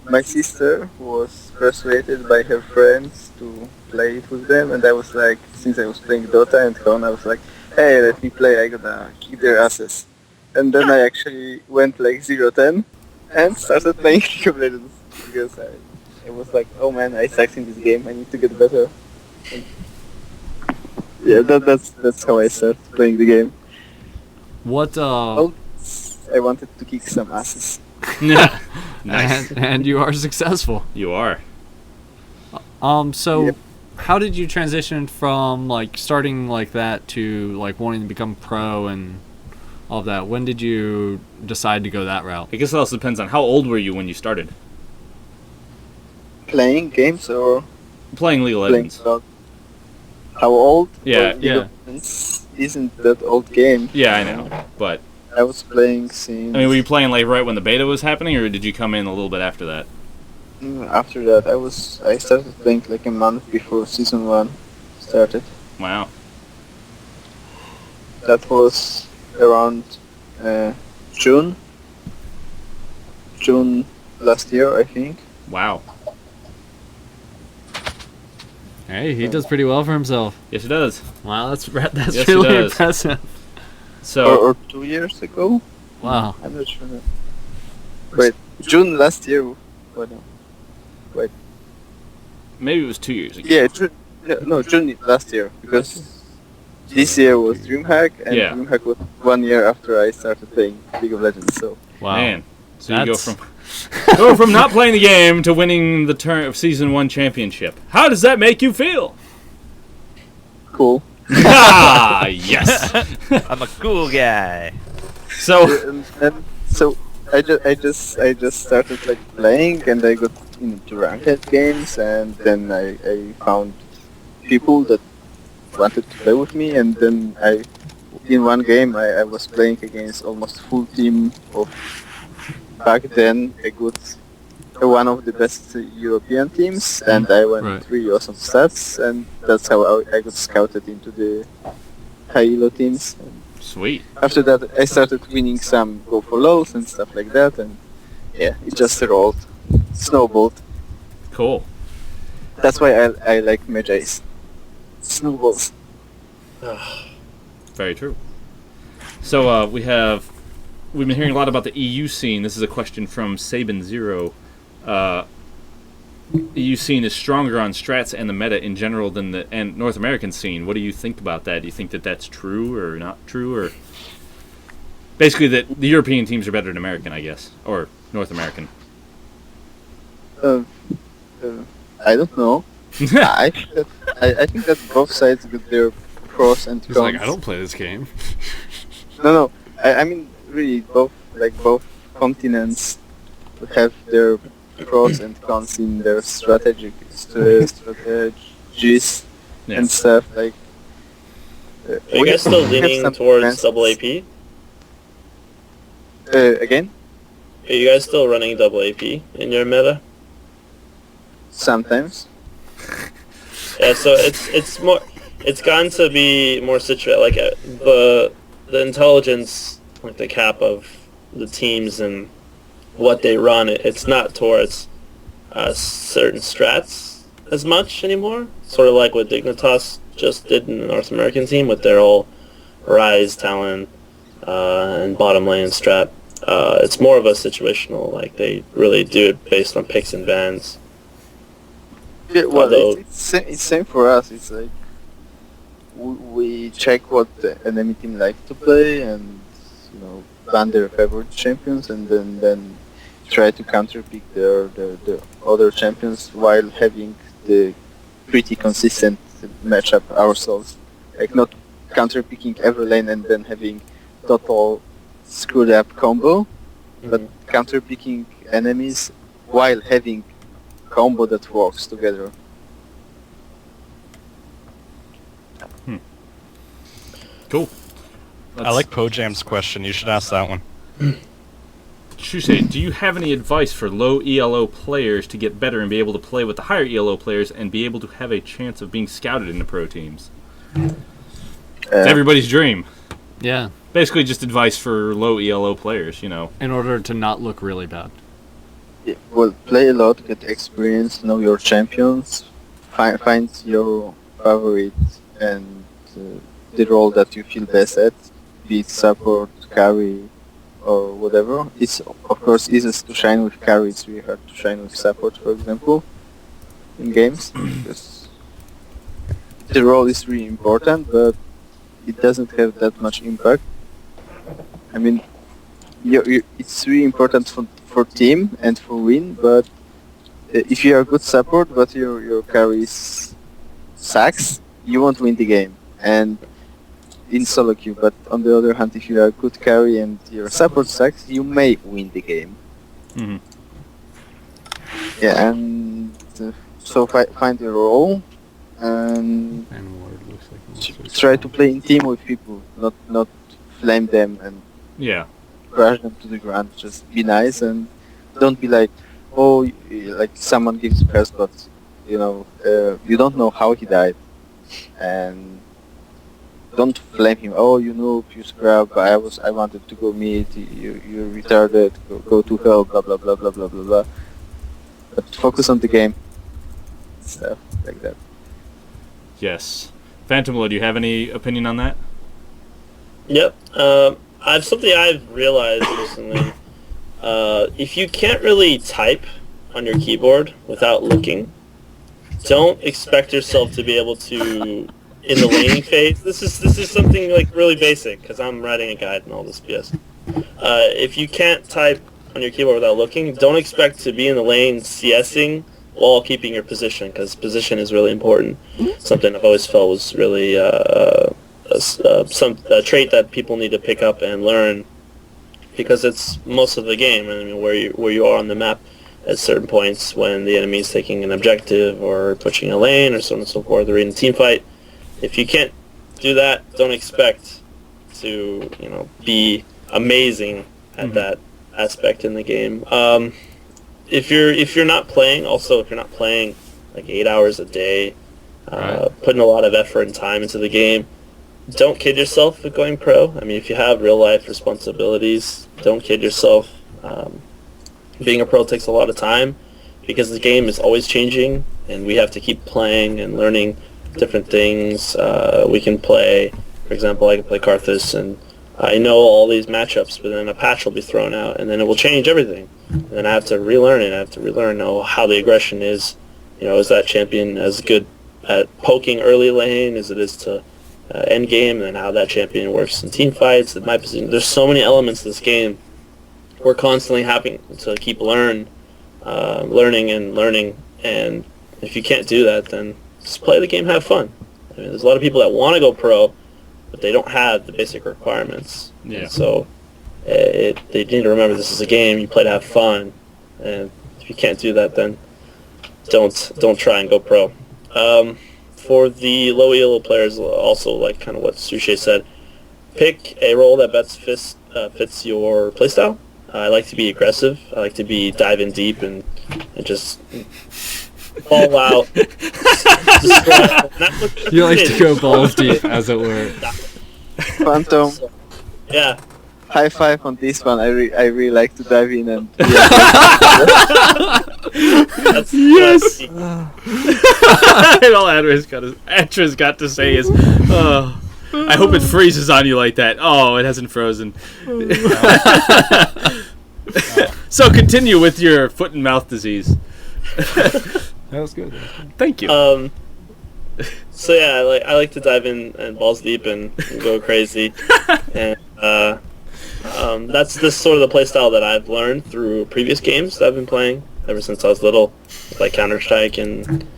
my sister was persuaded by her friends to play it with them, and I was like, since I was playing Dota and Con, I was like, hey, let me play, I gotta kick their asses. And then I actually went like 0-10 and started playing League of Legends because I was like, oh man, I sucked in this game, I need to get better. Yeah, that's how I started playing the game. What? Well, I wanted to kick some asses. Nice. And you are successful. You are. So Yep. how did you transition from like starting like that to like wanting to become pro and all of that? When did you decide to go that route? I guess it also depends on how old were you when you started Playing games or playing League of playing Legends. about how old? Yeah, Well, League of Legends isn't that old game. Yeah, I know. But I was playing since I mean, were you playing like right when the beta was happening, or did you come in a little bit after that? after that. I started playing like a month before season 1 started. Wow. That was around June last year, I think. Wow. Hey, he does pretty well for himself. Yes, it does. Wow, that's Yes, he really does. impressive. So Or 2 years ago. Wow. I'm not sure. Wait, June last year. What? maybe it was 2 years ago. Yeah, June last year, because this year was DreamHack, and Yeah. DreamHack was 1 year after I started playing League of Legends. So Wow. Man. So you That's- go from not playing the game to winning the season 1 championship. How does that make you feel? cool. Ah, yes. I'm a cool guy. So And so I just started like playing, and I got into ranked games, and then I found people that wanted to play with me, and then in one game I was playing against almost full team of back then one of the best European teams, and I went Right. really awesome stats, and that's how I got scouted into the high elo teams. And sweet. after that, I started winning some go for lows and stuff like that, and yeah, it just rolled, snowballed. Cool. That's why I like Magi's. Snowballs. Very true. So we've been hearing a lot about the EU scene. This is a question from Sabin0. EU scene is stronger on strats and the meta in general than the North American scene. What do you think about that? Do you think that that's true or not true, or basically that the European teams are better than American, I guess, or North American? I don't know. I think that both sides got their pros and He's cons. like, I don't play this game. No. I mean, really, both continents have their pros and cons in their strategies Yeah. and stuff. Like, Are you guys still leaning towards advances. double AP? Again, Are you guys still running double AP in your meta? sometimes. Yeah, so it's gotten to be more situated, like the intelligence, like the cap of the teams and what they run. It's not towards certain strats as much anymore. Sort of like what Dignitas just did in the North American team with their whole Rise, Talon, and bottom lane strat. It's more of a situational, like they really do it based on picks and bans. Yeah, well, Although- it's same for us. It's like we check what the enemy team likes to play, and ban their favorite champions, and then try to counterpick the other champions while having the pretty consistent matchup ourselves. Like not counterpicking every lane and then having total screwed up combo, but counterpicking enemies while having combo that works together. Cool. I like Pojam's question. You should ask that one. Shushei, do you have any advice for low ELO players to get better and be able to play with the higher ELO players and be able to have a chance of being scouted into pro teams? It's everybody's dream. Yeah, Basically just advice for low ELO players, in order to not look really bad. Well, play a lot, get experience, know your champions, find your favorite and the role that you feel best at, be it support, carry, or whatever. It's of course easiest to shine with carry. It's really hard to shine with support, for example, in games. Because the role is really important, but it doesn't have that much impact. I mean, it's really important for team and for win, but if you are a good support but your carry sucks, you won't win the game. And in solo queue, but on the other hand, if you are a good carry and your support sucks, you may win the game. Mm-hmm. Yeah, and so find your role and Ward looks like try to play in team with people, not flame them and Yeah. crash them to the ground. Just be nice and don't be like, oh, like someone gives a curse, but you know, you don't know how he died, and don't blame him. Oh, you noob, you scrub. I wanted to go mid. You retarded. Go to hell. Blah blah blah blah blah blah blah. But focus on the game. Stuff like that. Yes. Phantom Lord, do you have any opinion on that? Yep. Something I've realized recently. If you can't really type on your keyboard without looking, don't expect yourself to be able to in the laning phase. This is something like really basic because I'm writing a guide and all this BS. If you can't type on your keyboard without looking, don't expect to be in the lane CSing while keeping your position, because position is really important. Something I've always felt was really a trait that people need to pick up and learn, because it's most of the game. I mean, where you are on the map at certain points when the enemy is taking an objective or pushing a lane or so on and so forth, or in a team fight. If you can't do that, don't expect to be amazing at that aspect in the game. If you're not playing like 8 hours a day, putting a lot of effort and time into the game, don't kid yourself with going pro. I mean, if you have real life responsibilities, don't kid yourself. Being a pro takes a lot of time because the game is always changing, and we have to keep playing and learning different things. We can play, for example, I can play Karthus, and I know all these matchups, but then a patch will be thrown out, and then it will change everything. And then I have to relearn it. I have to relearn how the aggression is. Is that champion as good at poking early lane as it is to end game, and then how that champion works in team fights. In my position, there's so many elements to this game. We're constantly having to keep learning and learning. And if you can't do that, then just play the game, have fun. I mean, there's a lot of people that want to go pro, but they don't have the basic requirements. Yeah. And so they need to remember this is a game. You play to have fun, and if you can't do that, then don't try and go pro. For the low elo players, also like kind of what Shushei said, pick a role that best fits your playstyle. I like to be aggressive. I like to be dive in deep and just fall out. You like to go balls deep, as it were. Phantom, Yeah. high five on this one. I really like to dive in and. That's Yes! And all Atra's got to say is, I hope it freezes on you like that. Oh, it hasn't frozen. So continue with your foot and mouth disease. That was good. Thank you. So yeah, I like to dive in and balls deep and go crazy, and that's this sort of the playstyle that I've learned through previous games that I've been playing ever since I was little, like Counter-Strike and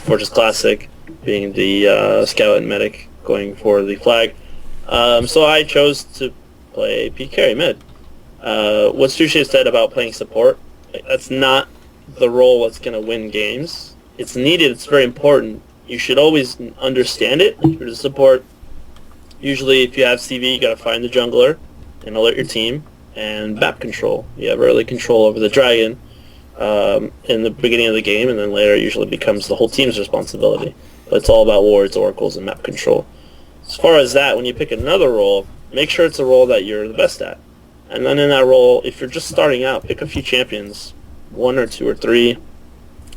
Fortress Classic, being the scout and medic going for the flag. So I chose to play P carry mid. What Shushei said about playing support, that's not the role that's going to win games. It's needed, it's very important. You should always understand it. If you're the support, usually if you have CV, you got to find the jungler and alert your team, and map control. You have early control over the dragon in the beginning of the game, and then later it usually becomes the whole team's responsibility. But it's all about wards, oracles, and map control. As far as that, when you pick another role, make sure it's a role that you're the best at. And then in that role, if you're just starting out, pick a few champions, 1 or 2 or 3.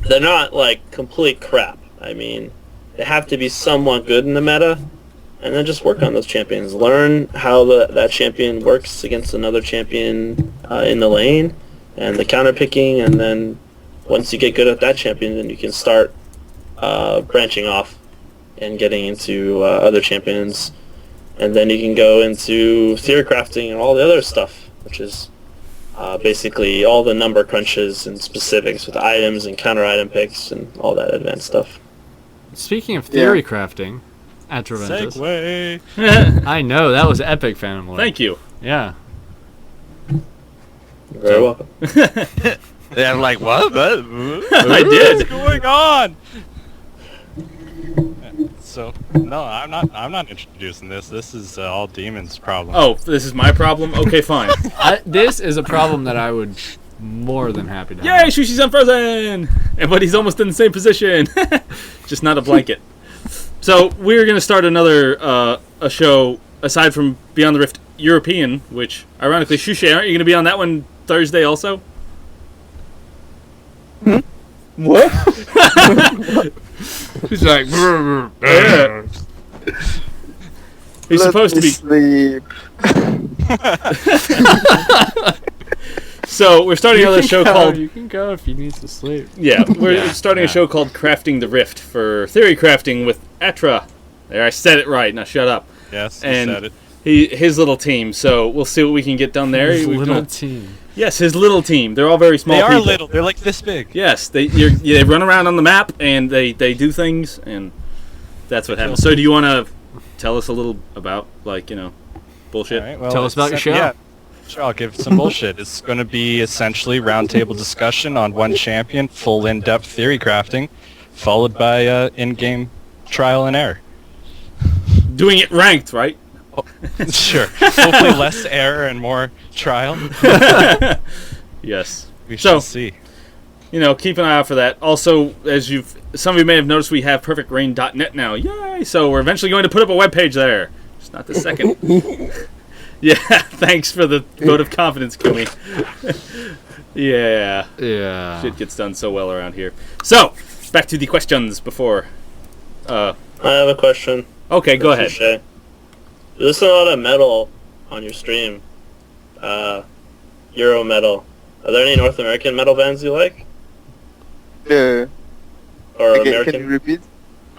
They're not like complete crap. I mean, they have to be somewhat good in the meta, and then just work on those champions. Learn how that champion works against another champion in the lane, and the counter picking, and then once you get good at that champion, then you can start branching off and getting into other champions. And then you can go into theory crafting and all the other stuff, which is basically all the number crunches and specifics with items and counter item picks and all that advanced stuff. Speaking of theory crafting, Atraventus. Segway. I know, that was epic, Phantom Lord. Thank you. Yeah. You're very welcome. Yeah, I'm like, what? I did. What's going on? So no, I'm not introducing this. This is all Demon's problem. Oh, this is my problem? Okay, fine. This is a problem that I would more than happy to Yay, have. Shushi's unfrozen! But he's almost in the same position. Just not a blanket. So, we're going to start another a show, aside from Beyond the Rift European, which, ironically, Shushei, aren't you going to be on that one Thursday also? What? He's like, Yeah. He's supposed to be... Sleep. So, we're starting another show called... You can go if you need to sleep. Yeah, we're Yeah, starting a yeah. show called Crafting the Rift for theory crafting with Atra. There, I said it right. Now shut up. Yes, you And said it. his little team. So we'll see what we can get done there. His We've little done- team. yes, his little team. They're all very small. They are people. little. They're like this big. Yes, they run around on the map and they do things, and that's what happens. So do you want to tell us a little about bullshit? All right, well, Tell us about your show. Yeah, sure. I'll give some bullshit. It's going to be essentially roundtable discussion on one champion, full in-depth theory crafting, followed by in-game trial and error. Doing it ranked, right? Sure. Hopefully less error and more trial. Yes. We So- shall see. Keep an eye out for that. Also, as some of you may have noticed, we have perfectrain.net now. Yay! So we're eventually going to put up a webpage there. Just not this second. Yeah, thanks for the vote of confidence, Kumi. Yeah. Yeah. Shit gets done so well around here. So, back to the questions before... I have a question. Okay, go ahead. Shushei. You listen to a lot of metal on your stream. Euro metal. Are there any North American metal bands you like? Uh, Or okay, can you American? repeat?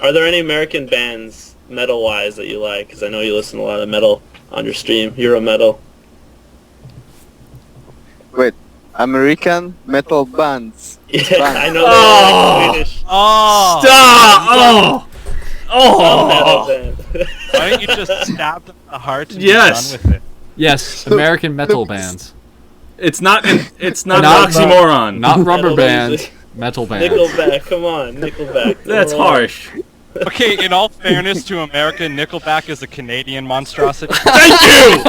Are there any American bands metal-wise that you like? Because I know you listen to a lot of metal on your stream. Euro metal. Wait, American metal bands. Yeah, Band. I know Oh! they're like Swedish Oh! Stop! Oh! metal band. Why don't you just stab them in the heart and Yes. be done with it? Yes, American metal bands. It's not an Not- oxymoron. Not rubber Metal band, music. metal band. Nickelback, come on, Nickelback. That's Come on. harsh. Okay, in all fairness to America, Nickelback is a Canadian monstrosity. Thank you!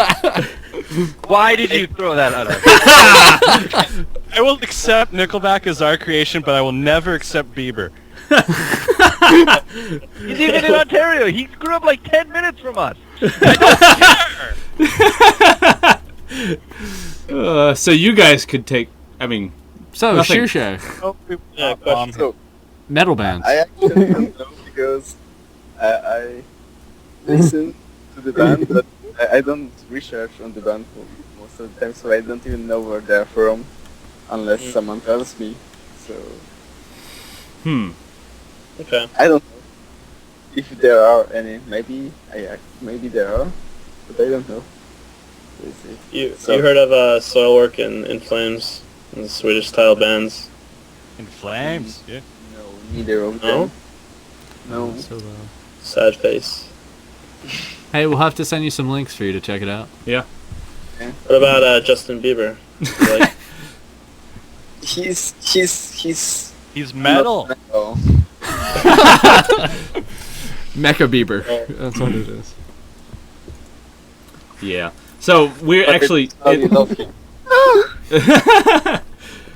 Why did you throw that out? I will accept Nickelback as our creation, but I will never accept Bieber. He's even in Ontario. He grew up like 10 minutes from us. So you guys could take... So, Nothing. Shushei, Oh, we Yeah, bomb. So, metal bands. I actually don't know because I listen to the band, but I don't research on the band for most of the time, so I don't even know where they're from unless someone tells me. So Okay. I don't know if there are any. Maybe there are, but I don't know. We'll see. You So- heard of Soilwork and In Flames and the Swedish style bands? In flames. Yeah. No, neither of No? them. No. So, Sad face. hey, we'll have to send you some links for you to check it out. Yeah. What about Justin Bieber? Like, He's He's metal. not metal. Mecha Bieber. Oh. That's what it is. Yeah. So we're But actually... it's how you love him.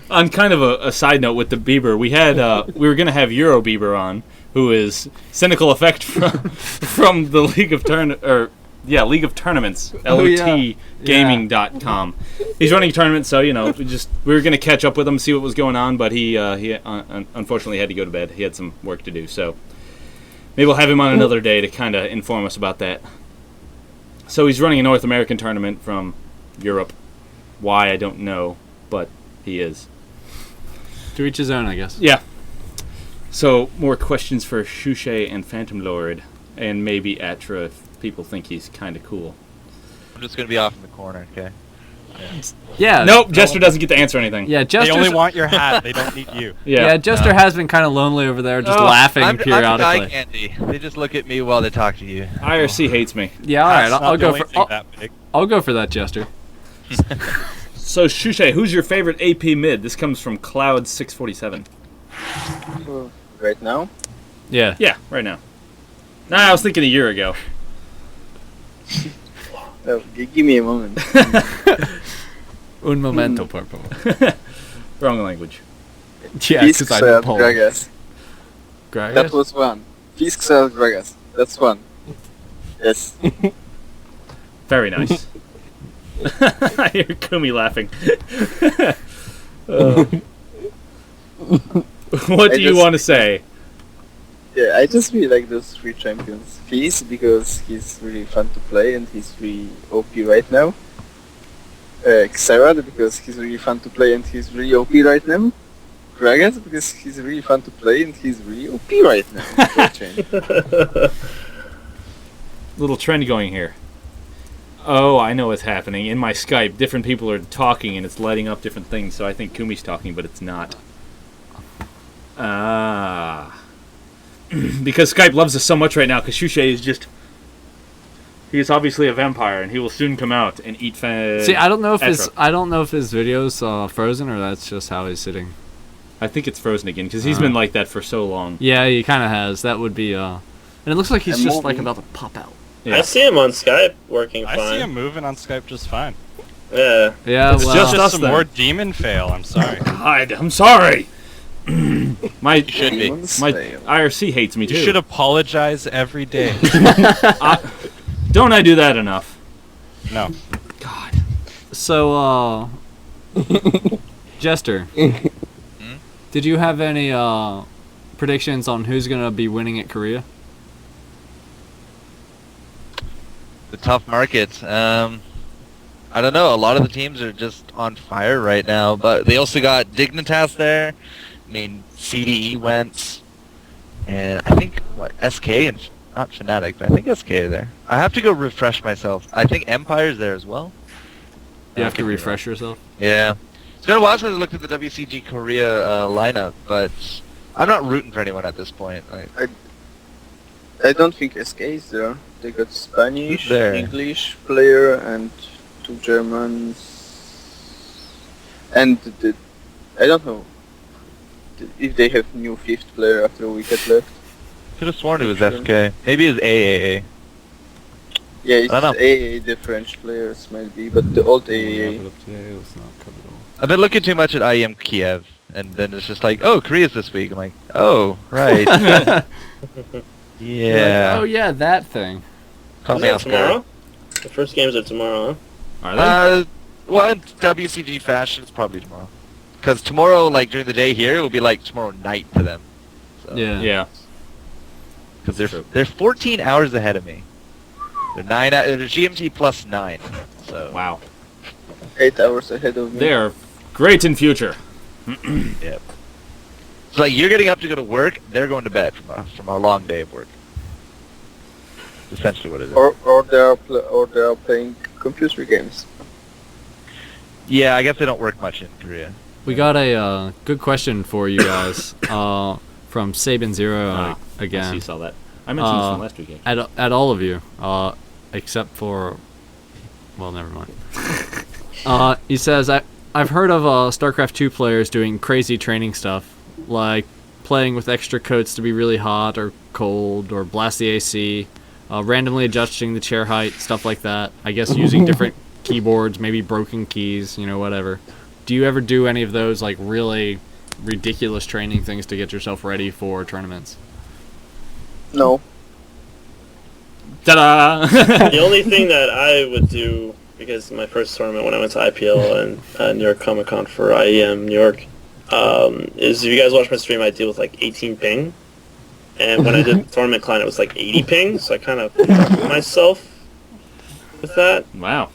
On kind of a side note with the Bieber, we had we were gonna have Euro Bieber on, who is Cynical Effect from the League of Tournaments, LOTgaming.com. He's running a tournament, so we were gonna catch up with him, see what was going on, but he unfortunately had to go to bed. He had some work to do, so maybe we'll have him on another day to kind of inform us about that. So he's running a North American tournament from Europe. Why, I don't know, but he is. To each his own, I guess. Yeah. So, more questions for Shushei and Phantom Lord, and maybe Atra if people think he's kind of cool. I'm just gonna be off in the corner, okay? Yeah. Nope, Jester doesn't get to answer anything. Yeah, They Jester's, only want your hat. They don't need you. yeah, Jester has been kind of lonely over there, just laughing I'm periodically. eye candy. They just look at me while they talk to you. IRC hates me. Yeah, all right, Hat's I'll not the go only for thing that big. I'll go for that, Jester. So, Shushei, who's your favorite AP mid? This comes from Cloud647. Right now? Yeah. Yeah, right now. Nah, I was thinking a year ago. Give me a moment. Un momento, por favor. Wrong language. Yeah, because I know Polish. Gragas. Gragas? That was one. Fiskcell Gragas. That's one. Yes. Very nice. I hear Kumi laughing. What do you want to say? Yeah, I just really like those three champions. Fizz because he's really fun to play and he's really OP right now. Xerath because he's really fun to play and he's really OP right now. Gragas because he's really fun to play and he's really OP right now. Little trend going here. Oh, I know what's happening. In my Skype, different people are talking and it's lighting up different things, so I think Kumi's talking, but it's not. Ah. Because Skype loves us so much right now, because Shushei is just... He is obviously a vampire, and he will soon come out and eat See, I don't know if Atra. his video's frozen or that's just how he's sitting. I think it's frozen again, because he's been like that for so long. Yeah, he kind of has. That would be and it looks like he's I'm just moving. like about to pop out. Yeah. I see him on Skype working I fine. see him moving on Skype just fine. Yeah. Yeah, It's well, just Just us some then. more demon fail. I'm sorry. God, I'm sorry! my Should be. my IRC hates me You too. should apologize every day. Don't I do that enough? No. God. so Jester, did you have any predictions on who's gonna be winning at Korea? The tough market. I don't know. A lot of the teams are just on fire right now, but they also got Dignitas there. I mean, CDE went, and I think SK and not Fnatic, but I think SK are there. I have to go refresh myself. I think Empire's there as well. You have to refresh yourself. Yeah, it's been a while since I looked at the WCG Korea lineup, but I'm not rooting for anyone at this point. I don't think SK is there. They got Spanish, There. English player, and 2 Germans. And I don't know if they have new 5th player after a weekend left. Could have sworn it was SK. Maybe it's AAA. Yeah, it's I don't know. AAA, the French players might be, but the old AAA. I've been looking too much at IEM Kiev, and then it's just like, oh, Korea's this week. I'm like, oh, right. Yeah. Oh yeah, that thing. Caught Is me that off guard. tomorrow? The first games are tomorrow, huh? Are they? Well, in WCG fashion, it's probably tomorrow. Because tomorrow, like, during the day here, it will be like tomorrow night to them. So, Yeah. Yeah. Because they're 14 hours ahead of me. They're GMT plus 9. So. Wow. 8 hours ahead of me. They are great in future. Yep. So like you're getting up to go to work, they're going to bed from a long day of work. Essentially what it is. Or they are playing computer games. Yeah, I guess they don't work much in Korea. We got a good question for you guys from SabinZero I see again. you saw that. I mentioned this one last week, actually. At all of you, except for, well, never mind. He says, I've heard of StarCraft 2 players doing crazy training stuff, like playing with extra coats to be really hot or cold, or blast the AC, randomly adjusting the chair height, stuff like that. I guess using different keyboards, maybe broken keys, whatever. Do you ever do any of those, like, really ridiculous training things to get yourself ready for tournaments? No. Ta-da! The only thing that I would do, because my first tournament when I went to IPL and New York Comic Con for IEM New York, is if you guys watch my stream, I deal with like 18 ping. And when I did the tournament client, it was like 80 ping, so I kind of myself with that. Wow.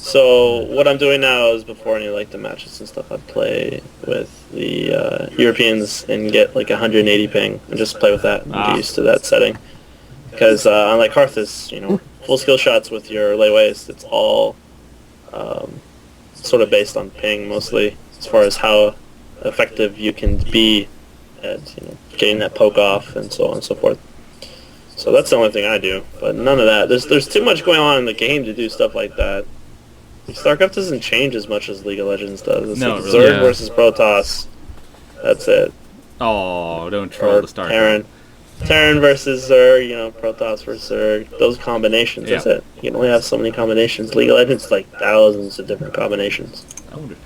So what I'm doing now is before any like the matches and stuff, I play with the Europeans and get like 180 ping and just play with that and get used to that setting. Because unlike Hearth's, full skill shots with your layways, it's all sort of based on ping mostly, as far as how effective you can be at getting that poke off and so on and so forth. So that's the only thing I do, but none of that. There's too much going on in the game to do stuff like that. StarCraft doesn't change as much as League of Legends does. It's like Zerg versus Protoss. That's it. Oh, don't troll the StarCraft. Terran versus Zerg, Protoss versus Zerg. Those combinations, that's it. You can only have so many combinations. League of Legends, like thousands of different combinations. I wonder.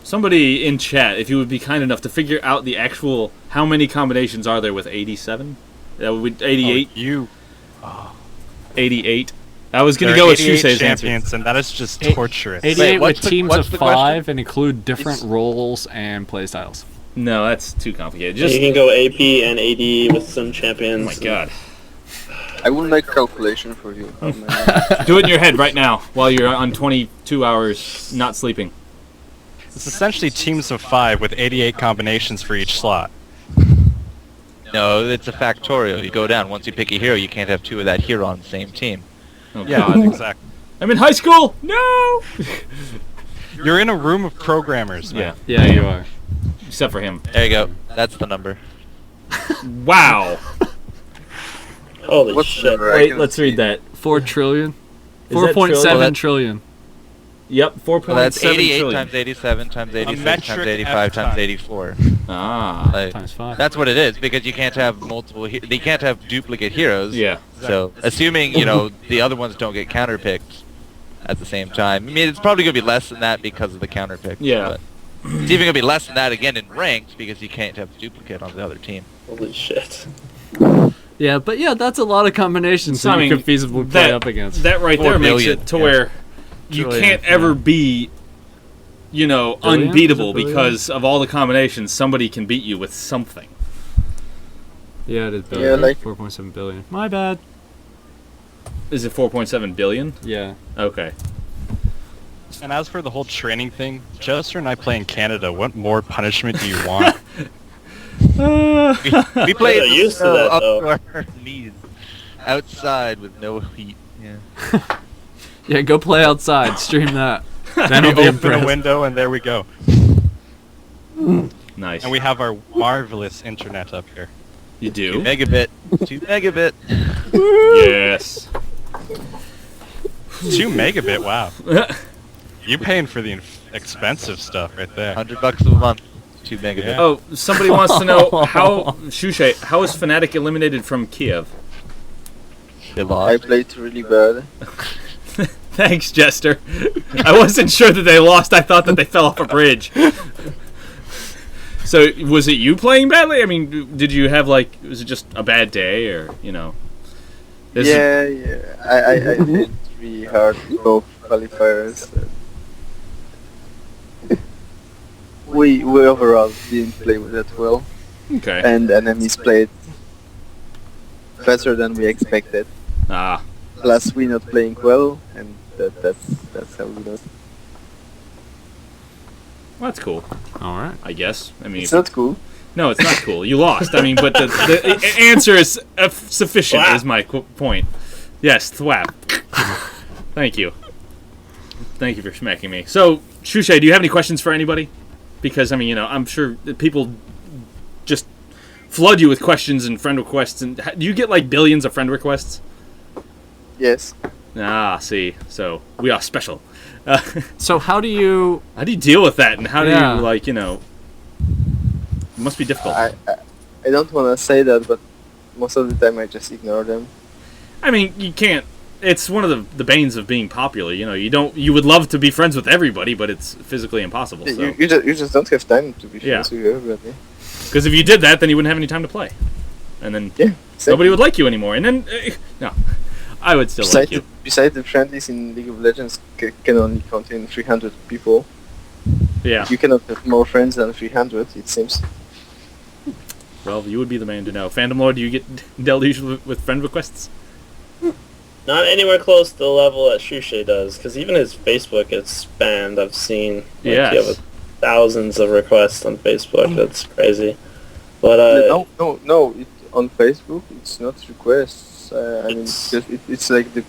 Somebody in chat, if you would be kind enough to figure out the actual, how many combinations are there with 87? That would be 88? 88. I was going to go with Shushei's champions, answer. and that is just torturous. 88 with teams of 5 and include different roles and playstyles. No, that's too complicated. You can go AP and AD with some champions. Oh my god. I will make calculation for you. Do it in your head right now while you're on 22 hours not sleeping. It's essentially teams of 5 with 88 combinations for each slot. No, it's a factorial. You go down. Once you pick a hero, you can't have 2 of that hero on the same team. Oh, Yeah, God. exactly. I'm in high school! No! You're in a room of programmers, man. Yeah, you are. Except for him. There you go. That's the number. Wow. Holy What's shit. the number? I Wait, can let's read that. 4 trillion. Is that 4.7 trillion. Yep, 4.7 Well, that's 88 trillion. times 87 times 86 metric times 85 times F-time. 84. Ah. Like, Times 5. that's what it is, because you can't have multiple. You can't have duplicate heroes. Yeah. So, assuming the other ones don't get counterpicked at the same time. I mean, it's probably gonna be less than that because of the counterpick. Yeah. But it's even gonna be less than that again in ranked because you can't have duplicate on the other team. Holy shit. Yeah, but that's a lot of combinations So, I that you mean, could feasibly play up against. That right 4 there makes billion, it to yeah. where you Trillion, can't ever be, Billion? unbeatable Is it billion? because of all the combinations. Somebody can beat you with something. Yeah, it is billion. Yeah, like- 4.7 billion. My bad. Is it 4.7 billion? Yeah. Okay. And as for the whole training thing, Jester and I play in Canada. What more punishment do you want? We played they're used to that, up though. to our knees outside with no heat. Yeah. Yeah, go play outside. Stream that. Then We I'll be open a impressed. window and there we go. Nice. And we have our marvelous internet up here. You 2 do? megabit. 2 megabit. Yes. 2 megabit, wow. You're paying for the expensive stuff right there. $100 a month. 2 megabit. Yeah. Oh, somebody wants to know how Shushei, how is Fnatic eliminated from Kiev? They I lost. played really bad. Thanks, Jester. I wasn't sure that they lost. I thought that they fell off a bridge. So, was it you playing badly? I mean, did you have was it just a bad day, or This is- I did really hard both qualifiers. We overall didn't play that well, Okay. and enemies played better than we expected. Ah, Plus, we not playing well, and that's how we lost. well, that's cool. All right. I guess. I mean, It's not cool. no, it's not cool. You lost. I mean, but the answer is sufficient. Thwap. Is my point. Yes, thwap. Thank you. Thank you for smacking me. So, Shushei, do you have any questions for anybody? Because I mean, I'm sure that people just flood you with questions and friend requests. And do you get billions of friend requests? Yes. Ah, see. So we are special. So how do you... How do you deal with that? And how Yeah. do you, it must be difficult. I don't want to say that, but most of the time I just ignore them. I mean, you can't. It's one of the banes of being popular. You would love to be friends with everybody, but it's physically impossible. So. You just don't have time to be friends with everybody. Because if you did that, then you wouldn't have any time to play, and then Yeah. nobody would like you anymore. And then no, I would still like you. Besides, the friendlies in League of Legends can only contain 300 people. Yeah. You cannot have more friends than 300, it seems. Well, you would be the man to know. Phantom Lord, do you get deluged with friend requests? not anywhere close to the level that Shushei does, because even his Facebook gets banned. I've seen. Like, Yes. you have thousands of requests on Facebook. That's crazy. But No. On Facebook, it's not requests. I mean, It's- it's like the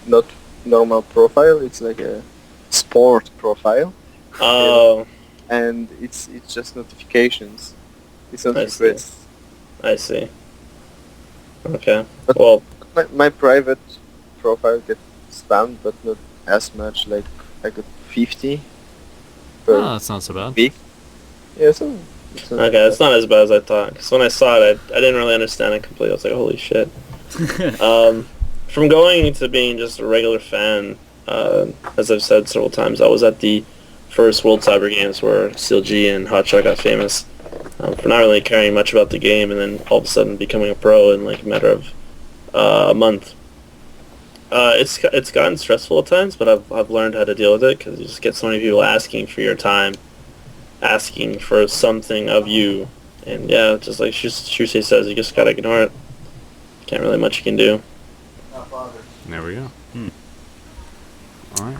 not normal profile. It's like a sport profile, oh, and it's just notifications. It's not I see. requests. I see. Okay. But- Well, My private profile gets spammed, but not as much. Like I got 50 per Oh, that's not so bad. week. Yeah, so. It's not okay, it's not as bad as I thought. Because when I saw it, I didn't really understand it completely. I was like, holy shit. From going to being just a regular fan, as I've said several times, I was at the first World Cyber Games where CLG and Hotshot got famous for not really caring much about the game, and then all of a sudden becoming a pro in like a matter of a month. It's gotten stressful at times, but I've learned how to deal with it because you just get so many people asking for your time, asking for something of you, and yeah, just like Shushei says, you just gotta ignore it. Can't really much you can do. There we go. All right.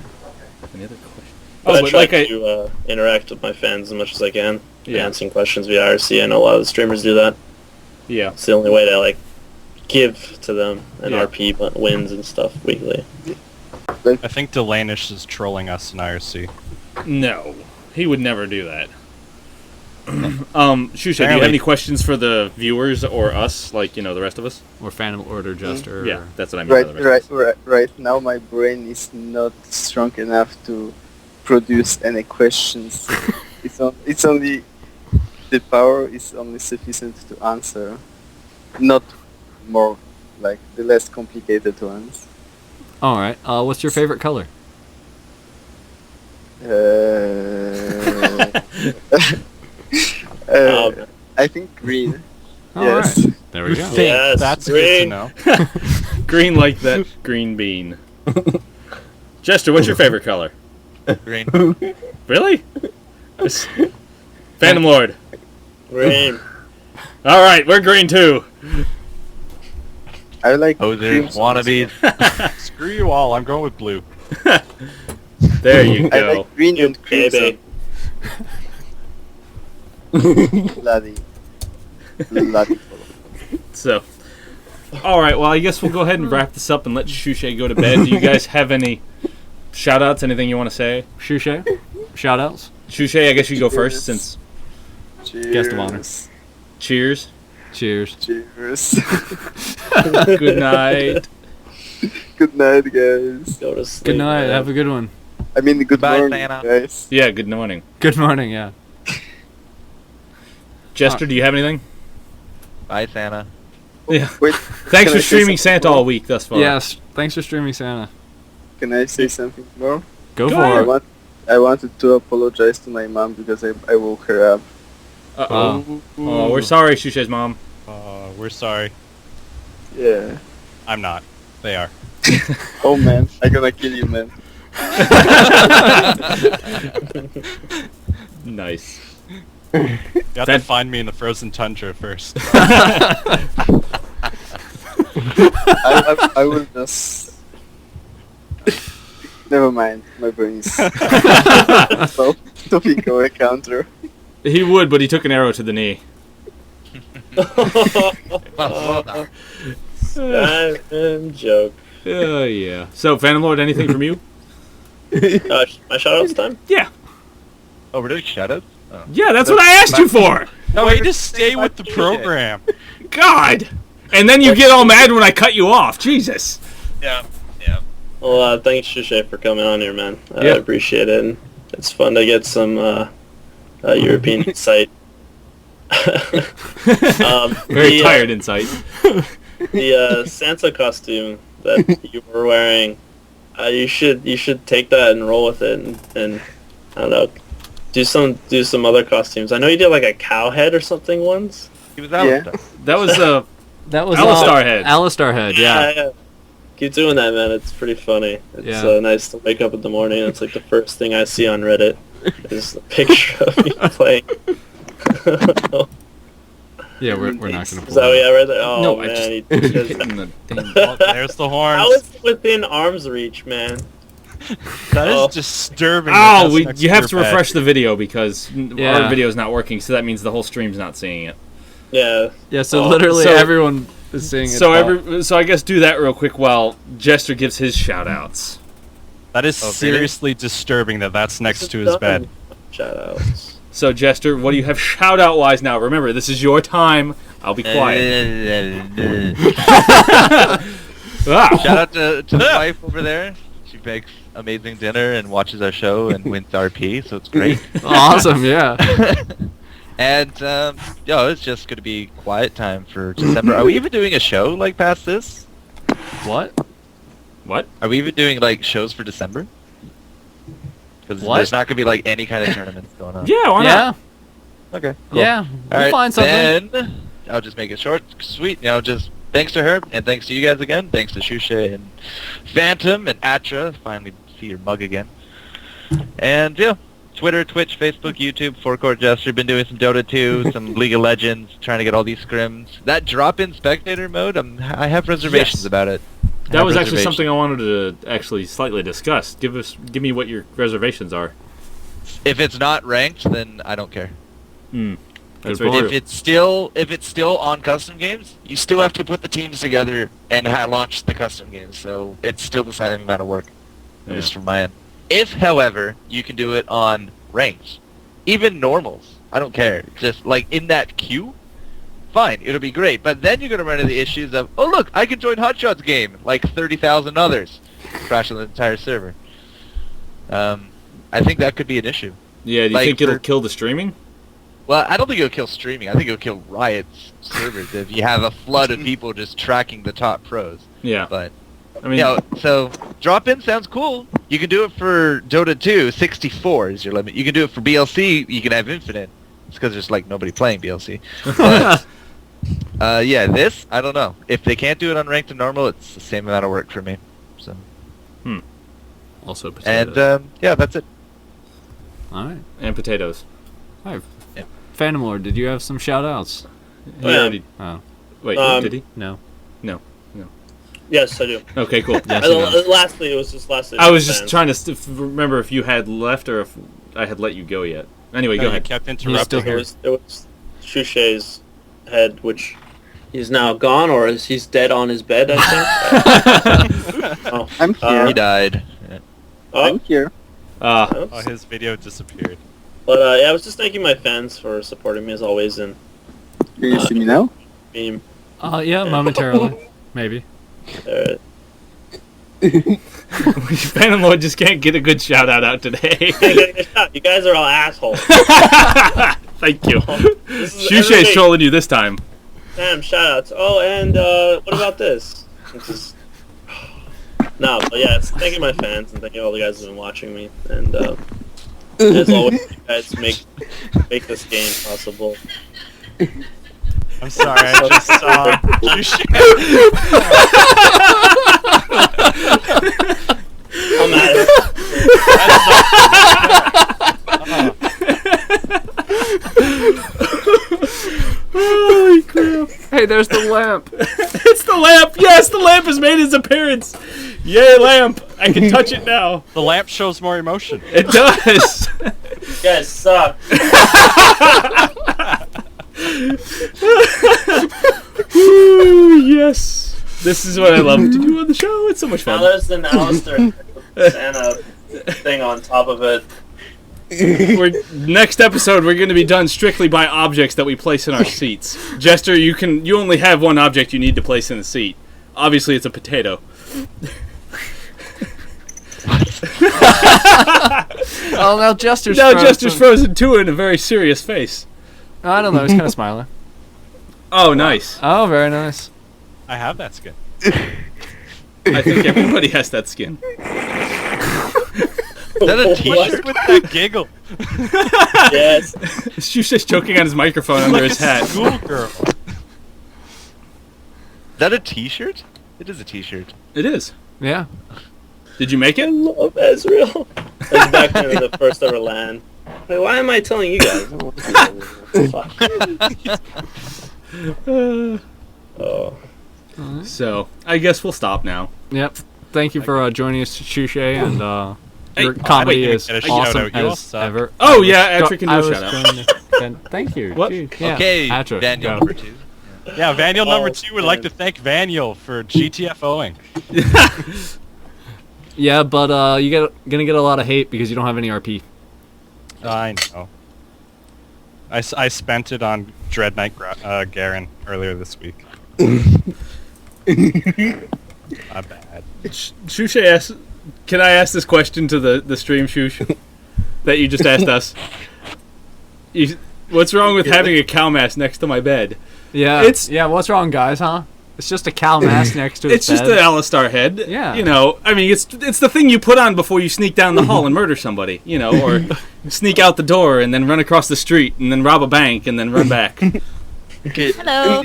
Any other questions? But Oh, I but try like to interact with my fans as much as I can. Yeah. Answering questions via IRC. I know a lot of the streamers do that. yeah. It's the only way to like give to them and Yeah. RP wins and stuff weekly. I think Delanish is trolling us in IRC. No, he would never do that. Shushei, do you have Apparently- any questions for the viewers or us, like, you know, the rest of us? Or Phantom Order Jester. Yeah, or- that's what I mean by the rest of us. Right now, my brain is not strong enough to produce any questions. It's only the power is only sufficient to answer, not more like the less complicated ones. All right. What's your favorite color? I think green. All Yes. right. There we go. Think Yes, that's green. good to know. Green like that green bean. Jester, what's your favorite color? Green. Really? Phantom Lord. Green. All right, we're green too. I like Posers, crimson. wannabes. Screw you all. I'm going with blue. There you I go. like green and crimson. Baby. Bloody. Bloody. So, all right. Well, I guess we'll go ahead and wrap this up and let Shushei go to bed. Do you guys have any shout-outs? Anything you want to say? Shushei? Shoutouts? Shushei, I guess you go first since Cheers. Guest of honor. cheers. Cheers. Cheers. Good night. Good night, guys. Go to sleep. Good night. man. Have a good one. I mean, good Bye, morning, Santa. guys. Yeah, good morning. Good morning, yeah. Jester, do you have anything? Bye, Santa. Yeah. Wait. Thanks can for I say streaming something Santa more? all week thus far. Yes. Thanks for streaming Santa. Can I say something more? Go Go for ahead. it. I wanted to apologize to my mom because I woke her up. Uh-oh. Oh, we're sorry, Shushei's mom. We're sorry. Yeah. I'm not. They are. Oh man, I'm gonna kill you, man. Nice. You have That- to find me in the frozen tundra first. I will just. Never mind, my brain is. So, topic or a counter. He would, but he took an arrow to the knee. Joke. Yeah. So, Phantom Lord, anything from you? My shoutouts time? Yeah. Oh, we're doing shoutouts? Oh. Yeah, that's what I asked you for. No, wait, just stay with the program. God. And then you get all mad when I cut you off. Jesus. Yeah. Yeah. Well, thanks, Shushei, for coming on here, man. I Yeah. appreciate it. And it's fun to get some European insight. Very the, tired insight. The Santa costume that you were wearing, you should take that and roll with it, and I don't know, do some other costumes. I know you did like a cow head or something once. He was Yeah. Alistair. That was That was Alistar head. Alistar head, yeah. Keep doing that, man. It's pretty funny. It's Yeah. nice to wake up in the morning. It's like the first thing I see on Reddit is a picture of you playing. Yeah, we're not gonna. Is that what I read there? Oh No, I man, just he hit does in that. the damn. Oh, there's the horns. How is it within arm's reach, man? That is Oh. disturbing. Oh, That's next you have to your bed. refresh the video because Yeah. our video's not working, so that means the whole stream's not seeing it. Yeah. Yeah, so Oh, literally so- everyone is seeing it. So I guess do that real quick while Jester gives his shout outs. That is Oh, really? seriously disturbing that that's next to his bed. Shout outs. So Jester, what do you have shout out wise now? Remember, this is your time. I'll be quiet. Ah. Shout out to the wife over there. She bakes amazing dinner and watches our show and wins RP, so it's great. Awesome, yeah. And it's just gonna be quiet time for December. Are we even doing a show like past this? What? What? Are we even doing like shows for December? Because What? there's not gonna be like any kind of tournaments going on. Yeah, why Yeah, not? Okay. Cool. yeah. We'll All right, find something. Then I'll just make it short, sweet. Just thanks to her and thanks to you guys again. Thanks to Shushei and Phantom and Atra. Finally see your mug again. And yeah, Twitter, Twitch, Facebook, YouTube, Forecourt Jester. Been doing some Dota 2, some League of Legends, trying to get all these scrims. That drop-in spectator mode, I have reservations Yes. about it. That was actually something I wanted to actually slightly discuss. Give me what your reservations are. If it's not ranked, then I don't care. That's Good very If it's still on custom games, you still have to put the teams together and launch the custom games. So it's still the same amount of work, at Yeah. least from my end. If, however, you can do it on ranks, even normals, I don't care. Just like in that queue, fine, it'll be great. But then you're gonna run into the issues of, oh look, I can join Hotshot's game like 30,000 others, crashing the entire server. I think that could be an issue. Yeah, do you Like think it'll for- kill the streaming? Well, I don't think it'll kill streaming. I think it'll kill Riot's servers if you have a flood of people just tracking the top pros. Yeah. But I mean, so drop-in sounds cool. You can do it for Dota 2, 64 is your limit. You can do it for BLC, you can have infinite. It's because there's like nobody playing BLC. But, this, I don't know. If they can't do it on ranked and normal, it's the same amount of work for me. So, also potatoes. and that's it. All right. And potatoes. All right. Yeah. Phantom Lord, did you have some shout outs? He Yeah. already. Oh. Wait, did he? No. Yes, I do. Okay, cool. Yes, you know. Lastly, it was just lastly. I was just fans. trying to remember if you had left or if I had let you go yet. Anyway, go You ahead. kept still interrupting. here. It was Shushei's head, which he's now gone, or is he's dead on his bed? I think. Oh. I'm here. He died. I'm here. Oh, his video disappeared. But yeah, I was just thanking my fans for supporting me as always, and Can you see me now? meme. Yeah, momentarily. Maybe. Phantom Lord just can't get a good shout out today. You guys are all assholes. Thank you. This is Shushei's everybody- trolling you this time. Damn, shoutouts. Oh, and what about this? It's just... No, but yeah, it's thanking my fans and thanking all the guys who've been watching me. And as always, you guys make this game possible. I'm sorry, I just saw Shushei. I'm at it. Holy crap. Hey, there's the lamp. It's the lamp! Yes, the lamp has made its appearance! Yay, lamp! I can touch it now. The lamp shows more emotion. It does! You guys suck. Ooh, yes. This is what I love to do on the show. It's so much Now fun. there's an Alistair Santa thing on top of it. Next episode, we're going to be done strictly by objects that we place in our seats. Jester, you only have one object you need to place in the seat. Obviously, it's a potato. Oh, now Jester's Now frozen. Jester's frozen too in a very serious face. I don't know, he's kind of smiling. Oh, nice. Oh, very nice. I have that skin. I think everybody has that skin. Is that a t-shirt? With that giggle. Yes. Shushei's choking on his microphone under his hat. Schoolgirl. Is that a t-shirt? It is a t-shirt. It is. Yeah. Did you make I it? love Ezreal. That was back in the first ever LAN. Wait, why am I telling you guys? Fuck. Oh. So I guess we'll stop now. Yep. Thank you for joining us, Shushei, and your Hey, comedy I is didn't get a awesome shout-out. You all as suck. ever. Oh, yeah, Atri can do I a was shout-out. going to- Thank you. What? Jeez. Yeah. Okay, Atri, Daniel go. number 2. Yeah, Vaniel number Oh, 2 would like to thank Vaniel for GTFOing. Yeah, but you're gonna get a lot of hate because you don't have any RP. I know. I spent it on Dread Knight Garen earlier this week. Not bad. Shushei asked, can I ask this question to the stream, Shush, that you just asked us? What's wrong with having a cow mask next to my bed? Yeah. Yeah. What's wrong, guys? Huh? It's just a cow mask next to It's its just bed. an Alistar head. Yeah. You know, I mean, it's the thing you put on before you sneak down the hall and murder somebody, you know, or sneak out the door and then run across the street and then rob a bank and then run back. Okay. Hello.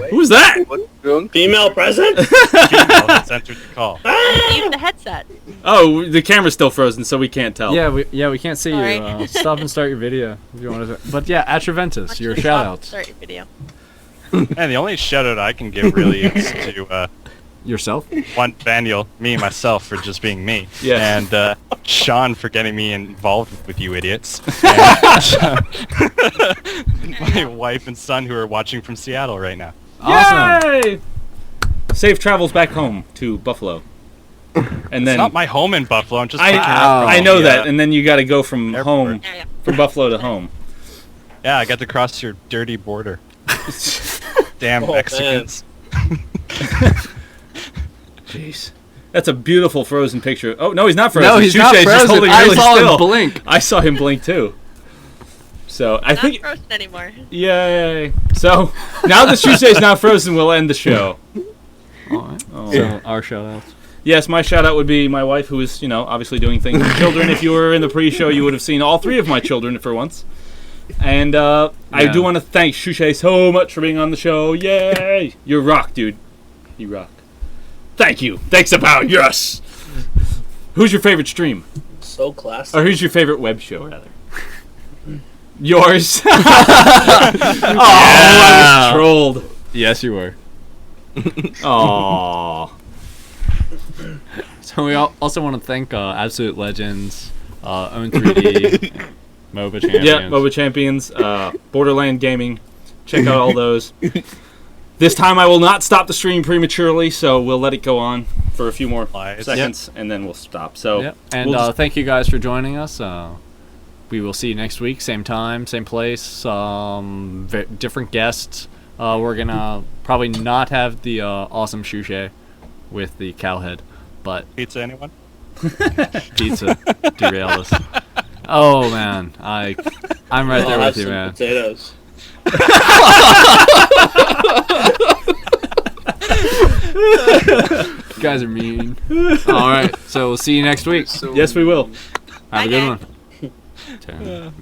Who's that? What's wrong? Female present? Female has entered the call. Use the headset. Oh, the camera's still frozen, so we can't tell. Yeah, we can't see Sorry. you. Stop and start your video if you want to. But yeah, Atraventus, your Actually, shout stop, outs. Start your video. And the only shout out I can give really is to Yourself? one Vaniel, me myself for just being me, Yeah. and Sean for getting me involved with you idiots, and my wife and son who are watching from Seattle right now. Awesome. Yay! Safe travels back home to Buffalo. And then It's not my home in Buffalo. I'm just I picking up from I know the, that, and then you got to go from airport. home, Yeah, yeah. from Buffalo to home. Yeah, I got to cross your dirty border. Damn Oh, Mexicans. Jeez, that's a beautiful frozen picture. Oh no, he's not frozen. No, he's not Shushei's just frozen. holding I really saw still. him blink. I saw him blink too. So I Not think, frozen anymore. yay! So now that Shushei's not frozen, we'll end the show. All right. Oh. So our shout outs. Yes, my shout out would be my wife, who is, you know, obviously doing things with children. If you were in the pre-show, you would have seen all 3 of my children for once. And I Yeah. do want to thank Shushei so much for being on the show. Yay! You rock, dude. You rock. Thank you. Thanks about yes. Who's your favorite stream? So classic. Or who's your favorite web show, rather? Yours. Oh, I was trolled. Yes, you were. Aww. So we also want to thank Absolute Legends, Own3D, MOBA Champions. Yeah, MOBA Champions, Borderland Gaming. Check out all those. This time I will not stop the stream prematurely, so we'll let it go on for a few more Lies. seconds, and then we'll stop. So, Yep. And we'll just- thank you guys for joining us. We will see you next week, same time, same place, different guests. We're gonna probably not have the awesome Shushei with the cow head, but Pizza, anyone? pizza derailed us. Oh man, I'm right there I'll with have you, some man. potatoes. You guys are mean. All right, so we'll see you next week. So yes, we will. Have a Bye, good guys. one. 10, 9.